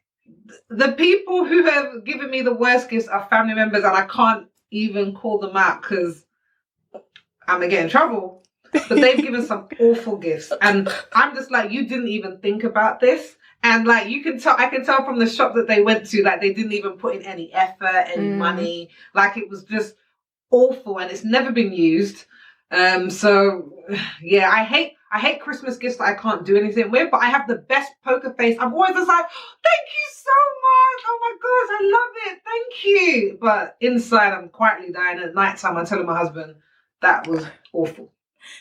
The people who have given me the worst gifts are family members, and I can't even call them out because I'm going to get in trouble. But they've given some awful gifts. And I'm just like, you didn't even think about this. And like, I can tell from the shop that they went to, like they didn't even put in any effort, any money. Like it was just awful, and it's never been used. So yeah, I hate Christmas gifts that I can't do anything with, but I have the best poker face. I'm always just like, thank you so much. Oh my gosh, I love it. Thank you. But inside I'm quietly dying. At night time I'm telling my husband that was awful.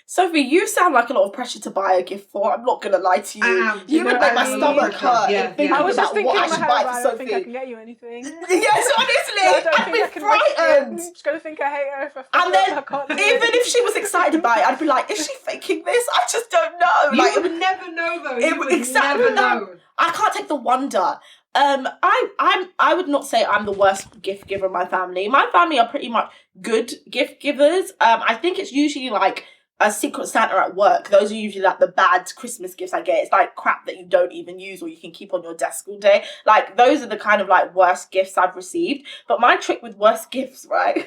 Sophie, you sound like a lot of pressure to buy a gift for. I'm not gonna lie to you. You would make my stomach hurt. I was just thinking what in I should my buy head, for I don't Sophie. think I can get you anything. Yes, honestly, I'd be frightened. I'm just gonna think I hate her if And then, I can't do even if she was excited by it, I'd be like, is she faking this? I just don't know. You Like, would never know though. You would never know. I can't take the wonder. I would not say I'm the worst gift giver in my family. My family are pretty much good gift givers. I think it's usually like a Secret Santa at work. Those are usually like the bad Christmas gifts I get. It's like crap that you don't even use or you can keep on your desk all day. Like those are the kind of like worst gifts I've received. But my trick with worst gifts, right?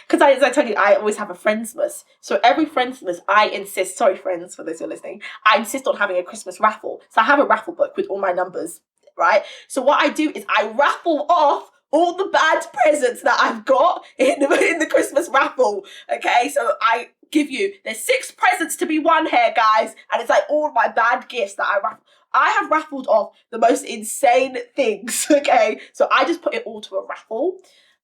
Because as I tell you, I always have a Friendsmas. So every Friendsmas, I insist, sorry friends for those who are listening, I insist on having a Christmas raffle. So I have a raffle book with all my numbers, right? So what I do is I raffle off all the bad presents that I've got in the Christmas raffle, okay? So I give you, there's 6 presents to be won here, guys, and it's like all my bad gifts that I raffle. I have raffled off the most insane things, okay? So I just put it all to a raffle.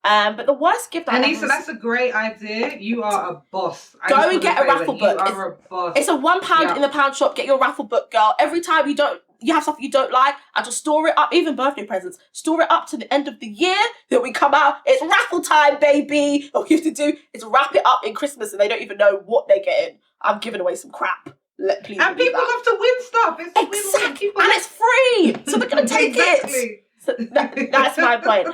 But the worst gift Anissa, that's a great idea. You are a boss. Go and get a raffle book. You are a boss. It's a £1 in the pound shop. Get your raffle book, girl. Every time you have something you don't like, I just store it up, even birthday presents, store it up to the end of the year that we come out. It's raffle time, baby. All you have to do is wrap it up in Christmas and they don't even know what they're getting. I'm giving away some crap. And people love to win stuff. Exactly. And it's free. So they're going to take it. So that's my point.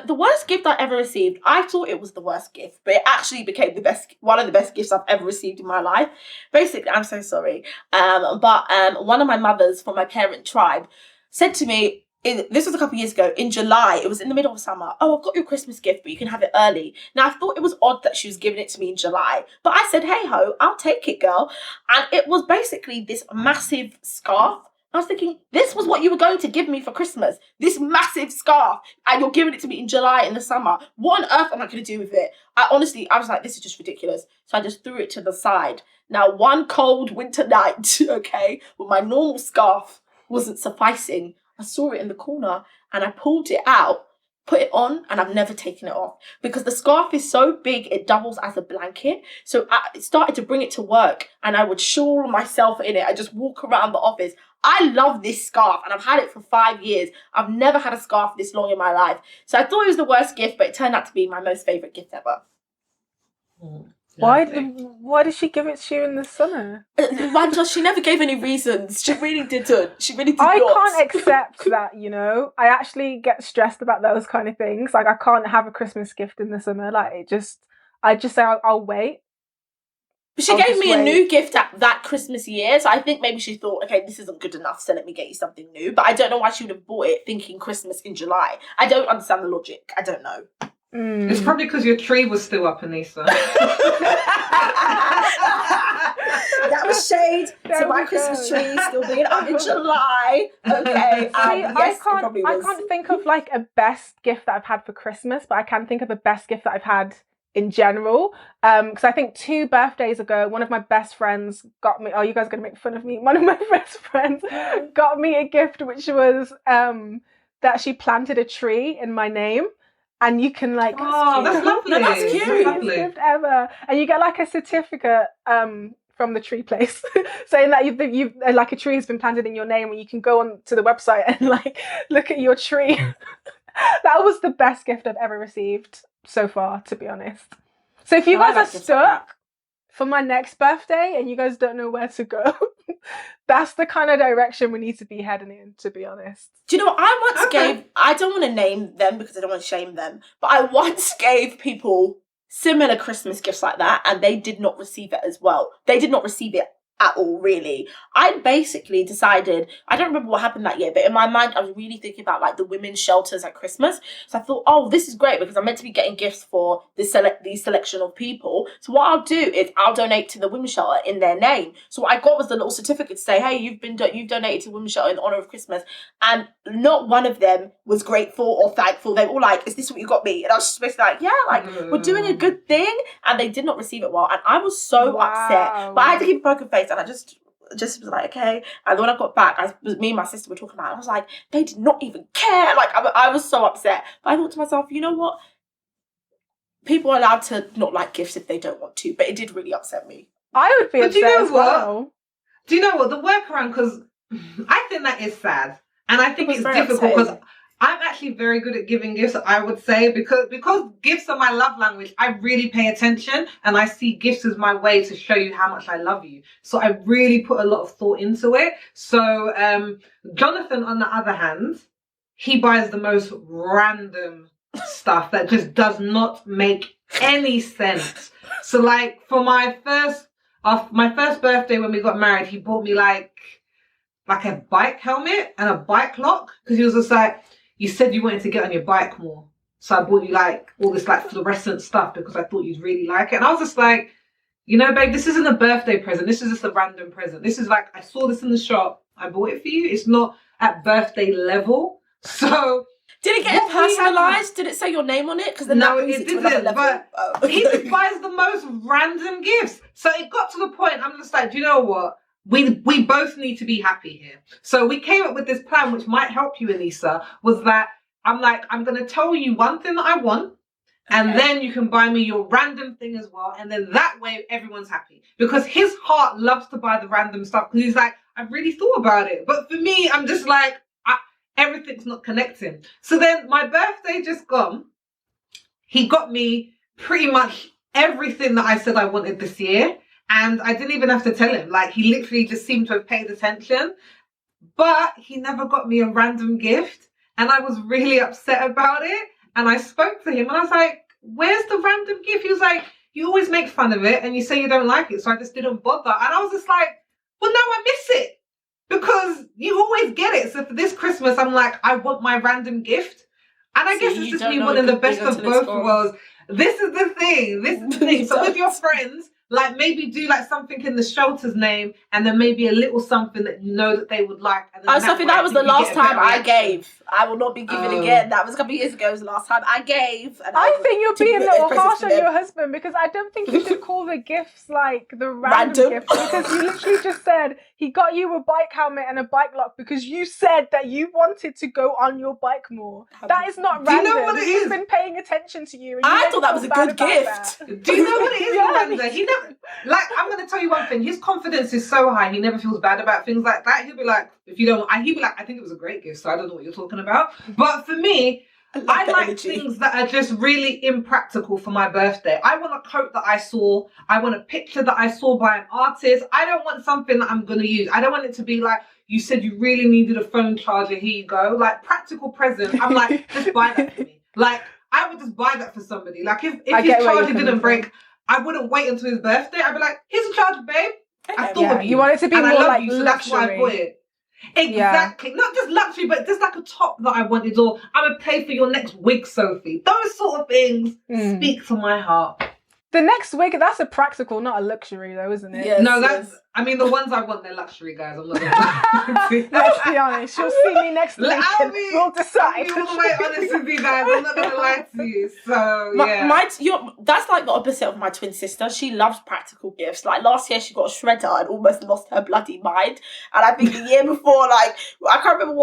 The worst gift I ever received, I thought it was the worst gift, but it actually became one of the best gifts I've ever received in my life. Basically, I'm so sorry. But one of my mothers from my parent tribe said to me, this was a couple of years ago, in July, it was in the middle of summer, oh, I've got your Christmas gift, but you can have it early. Now, I thought it was odd that she was giving it to me in July, but I said, hey ho, I'll take it, girl. And it was basically this massive scarf. I was thinking, this was what you were going to give me for Christmas. This massive scarf. And you're giving it to me in July in the summer. What on earth am I going to do with it? I was like, this is just ridiculous. So I just threw it to the side. Now, one cold winter night, okay, with my normal scarf wasn't sufficing. I saw it in the corner and I pulled it out, put it on, and I've never taken it off because the scarf is so big it doubles as a blanket. So I started to bring it to work and I would shawl myself in it. I just walk around the office. I love this scarf and I've had it for 5 years. I've never had a scarf this long in my life. So I thought it was the worst gift, but it turned out to be my most favourite gift ever. Why did she give it to you in the summer? Wanda, she never gave any reasons. She really didn't. She really did not. I can't accept that, you know. I actually get stressed about those kind of things. Like I can't have a Christmas gift in the summer. Like I just say I'll wait. But she gave me a new gift at that Christmas year, so I think maybe she thought, okay, this isn't good enough, so let me get you something new. But I don't know why she would have bought it thinking Christmas in July. I don't understand the logic. I don't know. It's probably because your tree was still up, Anissa. That was shade to my Christmas tree still being up in July. Okay. Yes, I can't think of like a best gift that I've had for Christmas, but I can think of a best gift that I've had in general. Because I think 2 birthdays ago, one of my best friends got me. Oh, you guys are gonna make fun of me. One of my best friends got me a gift, which was that she planted a tree in my name. And you can like, Oh, that's lovely. No, that's cute. That's lovely. gift ever. And you get like a certificate from the tree place saying that you've like a tree has been planted in your name, and you can go on to the website and like look at your tree. That was the best gift I've ever received so far, to be honest. So if you guys are stuck for my next birthday and you guys don't know where to go, that's the kind of direction we need to be heading in, to be honest. Do you know what I once gave? I don't want to name them because I don't want to shame them, but I once gave people similar Christmas gifts like that, and they did not receive it as well. They did not receive it at all, really. I basically decided, I don't remember what happened that year, but in my mind I was really thinking about like the women's shelters at Christmas. So I thought, oh, this is great because I'm meant to be getting gifts for these selection of people. So what I'll do is I'll donate to the women's shelter in their name. So what I got was the little certificate to say, hey, you've donated to the women's shelter in honor of Christmas. And not one of them was grateful or thankful. They were all like, is this what you got me? And I was just basically like, yeah, like we're doing a good thing. And they did not receive it well, and I was so upset, but I had to keep a poker face. And I just was like, okay. And when I got back, me and my sister were talking about it. I was like, they did not even care. Like, I was so upset. But I thought to myself, you know what? People are allowed to not like gifts if they don't want to. But it did really upset me. I would be upset as well. Do you know what? The workaround, because I think that is sad. And I think it's difficult because I'm actually very good at giving gifts, I would say, because gifts are my love language. I really pay attention, and I see gifts as my way to show you how much I love you. So I really put a lot of thought into it. So Jonathan, on the other hand, he buys the most random stuff that just does not make any sense. So like for my first birthday when we got married, he bought me like a bike helmet and a bike lock, because he was just like, you said you wanted to get on your bike more. So I bought you like all this like fluorescent stuff because I thought you'd really like it. And I was just like, you know, babe, this isn't a birthday present. This is just a random present. This is like, I saw this in the shop. I bought it for you. It's not at birthday level. So did it get personalised? Did it say your name on it? Because no, it didn't. But he just buys the most random gifts. So it got to the point, I'm just like, do you know what? We both need to be happy here. So we came up with this plan, which might help you, Elisa, was that I'm like, I'm going to tell you one thing that I want, and then you can buy me your random thing as well. And then that way everyone's happy. Because his heart loves to buy the random stuff, because he's like, I've really thought about it. But for me, I'm just like, everything's not connecting. So then my birthday just gone. He got me pretty much everything that I said I wanted this year. And I didn't even have to tell him. Like, he literally just seemed to have paid attention. But he never got me a random gift. And I was really upset about it. And I spoke to him and I was like, where's the random gift? He was like, you always make fun of it and you say you don't like it. So I just didn't bother. And I was just like, well, now I miss it. Because you always get it. So for this Christmas, I'm like, I want my random gift. And I guess it's just me wanting the best of both worlds. This is the thing. So with your friends, like maybe do like something in the shelter's name, and then maybe a little something that you know that they would like. And then Sophie, that was the last time I gave. I will not be giving again. That was a couple of years ago. It was the last time I gave. And I think you're being a little harsh on your husband, because I don't think you should call the gifts like the random gifts, because you literally just said he got you a bike helmet and a bike lock because you said that you wanted to go on your bike more. That is not random. Do you know what it is? He's been paying attention to you. And I thought that was a good gift. Do you know what it is, Miranda? He never, like, I'm going to tell you one thing. His confidence is so high. He never feels bad about things like that. He'll be like, if you don't, he'll be like, I think it was a great gift, so I don't know what you're talking about. But for me, I like things that are just really impractical for my birthday. I want a coat that I saw. I want a picture that I saw by an artist. I don't want something that I'm going to use. I don't want it to be like, you said you really needed a phone charger. Here you go. Like, practical present. I'm like, just buy that for me. Like, I would just buy that for somebody. Like, if his charger didn't break, I wouldn't wait until his birthday. I'd be like, here's a charger, babe. I thought of you. You want it to be and more I love like you, so luxury. that's why I bought it. Exactly. Not just luxury, but just like a top that I wanted, or I'm gonna pay for your next wig, Sophie. Those sort of things speak to my heart. The next wig, that's a practical, not a luxury though, isn't it? Yes, no, that's I mean, the ones I want, they're luxury, guys. I'm not gonna lie. Let's be honest. You'll see me next week and we'll I'll decide. be all the way honest with you guys. I'm not gonna lie to you. So yeah. That's like the opposite of my twin sister. She loves practical gifts. Like last year, she got a shredder and almost lost her bloody mind. And I think the year before, like I can't remember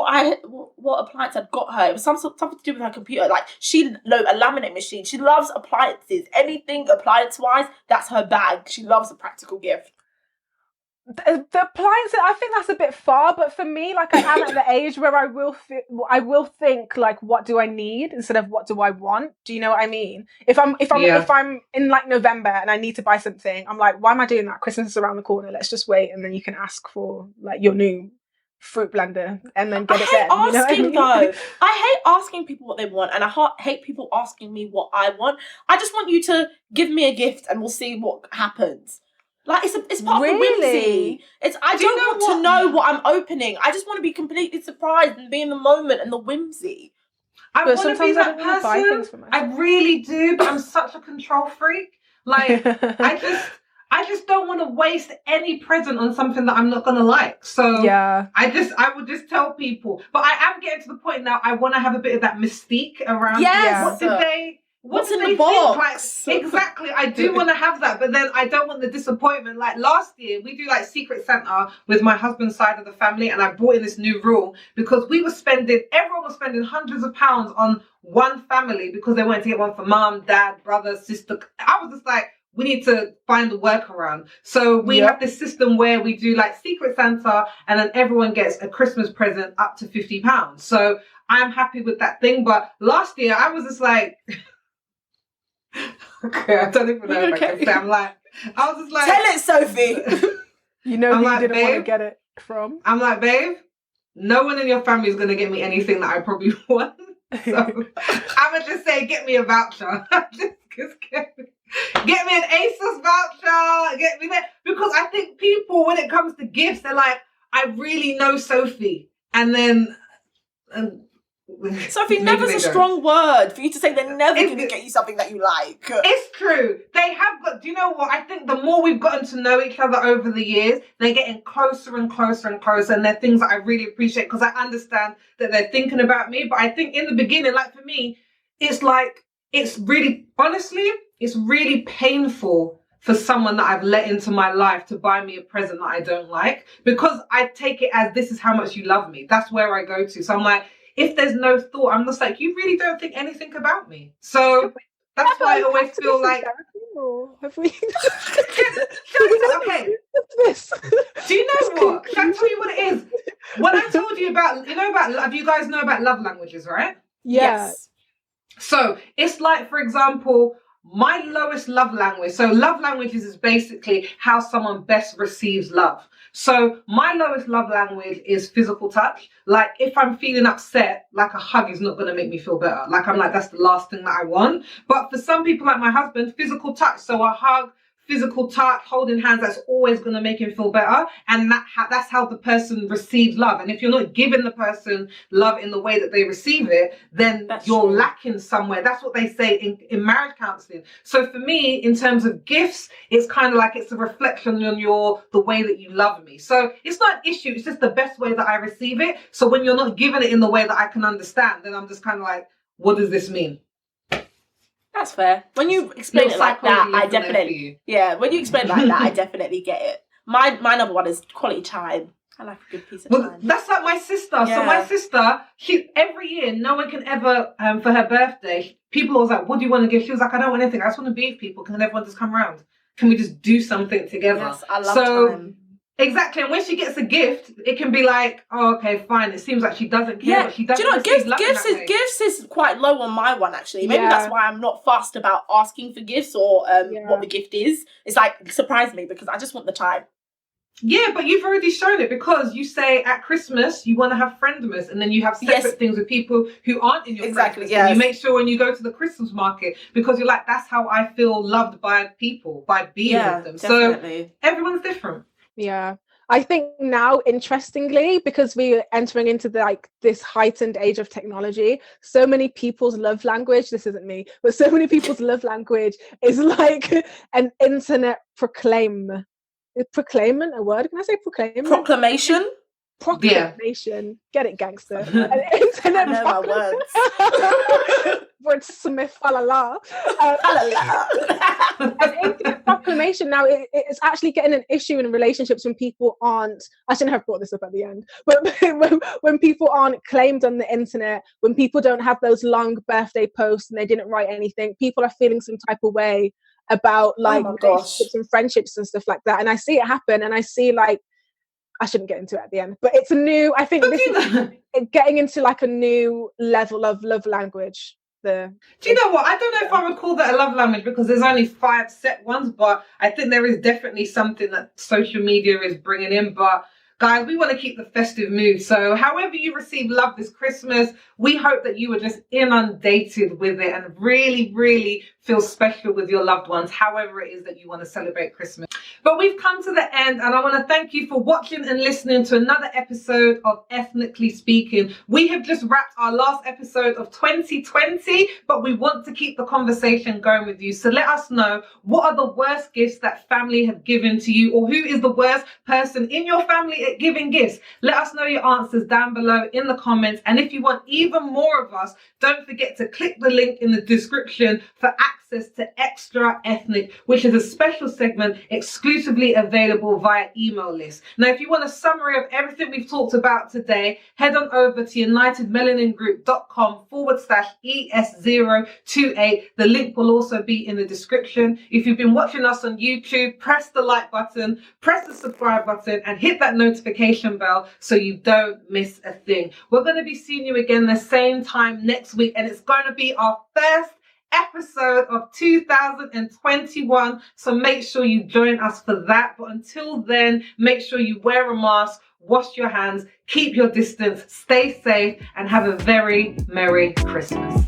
what appliance I'd got her. It was something to do with her computer. Like a laminate machine. She loves appliances. Anything appliance-wise, that's her bag. She loves a practical gift. The appliances, I think that's a bit far, but for me, like I am at the age where I will think like, what do I need instead of what do I want? Do you know what I mean? If I'm in like November and I need to buy something, I'm like, why am I doing that? Christmas is around the corner. Let's just wait, and then you can ask for like your new fruit blender and then get it then. I hate asking people what they want, and I hate people asking me what I want. I just want you to give me a gift, and we'll see what happens. Like it's part of the whimsy. I don't want to know what I'm opening. I just want to be completely surprised and be in the moment and the whimsy. I want to be that person. I really do, but I'm such a control freak. Like I just don't want to waste any present on something that I'm not gonna like. So yeah, I would just tell people. But I am getting to the point now. I want to have a bit of that mystique around. Yes. What's in the box? Like, exactly. I do want to have that, but then I don't want the disappointment. Like last year, we do like Secret Santa with my husband's side of the family, and I brought in this new rule because everyone was spending hundreds of pounds on one family because they wanted to get one for mom, dad, brother, sister. I was just like, we need to find a workaround. So we have this system where we do like Secret Santa, and then everyone gets a Christmas present up to £50. So I'm happy with that thing. But last year, I was just like. Okay, I don't even know if I can say. I was just like, tell it, Sophie. You know who you didn't want to get it from. I'm like, babe, no one in your family is going to get me anything that I probably want. So I'm gonna just say, get me a voucher. Just get me an ASOS voucher. Get me that, because I think people, when it comes to gifts, they're like, I really know Sophie, and then. Sophie, never's a strong word for you to say they're never going to get you something that you like. It's true. They have got, do you know what? I think the more we've gotten to know each other over the years, they're getting closer and closer and closer. And they're things that I really appreciate because I understand that they're thinking about me. But I think in the beginning, like for me, it's like, it's really, honestly, it's really painful for someone that I've let into my life to buy me a present that I don't like, because I take it as, this is how much you love me. That's where I go to. So I'm like, if there's no thought, I'm just like, you really don't think anything about me. So that's why I always feel like. Okay. Do you know what? Can I tell you what it is? When I told you about, you guys know about love languages, right? Yes. So it's like, for example, my lowest love language. So love languages is basically how someone best receives love. So my lowest love language is physical touch. Like if I'm feeling upset, like a hug is not going to make me feel better. Like I'm like, that's the last thing that I want. But for some people like my husband, physical touch. So a hug, physical touch, holding hands, that's always going to make him feel better. And that's how the person receives love. And if you're not giving the person love in the way that they receive it, then you're lacking somewhere. That's what they say in marriage counseling. So for me, in terms of gifts, it's kind of like it's a reflection on the way that you love me. So it's not an issue. It's just the best way that I receive it. So when you're not giving it in the way that I can understand, then I'm just kind of like, what does this mean? That's fair. When you explain it like that, I definitely when you explain it like that, I definitely get it. My number one is quality time. I like a good piece of time. That's like my sister. Yeah. So my sister, she every year, no one can ever for her birthday, people always like, what do you want to give? She was like, I don't want anything. I just want to be with people. Can everyone just come around? Can we just do something together? Yes, I love time. Exactly, and when she gets a gift, it can be like, oh, okay, fine. It seems like she doesn't care, but she doesn't. Do you know, gifts is quite low on my one actually. Maybe that's why I'm not fussed about asking for gifts or what the gift is. It's like surprise me because I just want the time. Yeah, but you've already shown it because you say at Christmas you want to have friendmas, and then you have separate things with people who aren't in your friendmas. Yes. And you make sure when you go to the Christmas market, because you're like, that's how I feel loved by people, by being with them. Definitely. So everyone's different. Yeah. I think now, interestingly, because we're entering into this heightened age of technology, so many people's love language, this isn't me, but so many people's love language is like an internet proclaim. is proclaimment a word? Can I say proclaimment? Proclamation. Proclamation. Get it, gangster. An I internet know my words. Wordsmith, la la. An internet proclamation now it's actually getting an issue in relationships when people aren't. I shouldn't have brought this up at the end, but when people aren't claimed on the internet, when people don't have those long birthday posts and they didn't write anything, people are feeling some type of way about like relationships and friendships and stuff like that. And I see it happen, and I see like, I shouldn't get into it at the end, but it's a new, I think this is getting into like a new level of love language. Do you know what? I don't know if I would call that a love language because there's only 5 set ones, but I think there is definitely something that social media is bringing in. But guys, we want to keep the festive mood. So however you receive love this Christmas, we hope that you were just inundated with it and really, really feel special with your loved ones, however it is that you want to celebrate Christmas. But we've come to the end, and I want to thank you for watching and listening to another episode of Ethnically Speaking. We have just wrapped our last episode of 2020, but we want to keep the conversation going with you. So let us know, what are the worst gifts that family have given to you, or who is the worst person in your family at giving gifts? Let us know your answers down below in the comments. And if you want even more of us, don't forget to click the link in the description for access to Extra Ethnic, which is a special segment exclusively available via email list. Now, if you want a summary of everything we've talked about today, head on over to unitedmelaningroup.com/ES028. The link will also be in the description. If you've been watching us on YouTube, press the like button, press the subscribe button, and hit that notification bell so you don't miss a thing. We're going to be seeing you again the same time next week, and it's going to be our first episode of 2021, so make sure you join us for that. But until then, make sure you wear a mask, wash your hands, keep your distance, stay safe, and have a very Merry Christmas.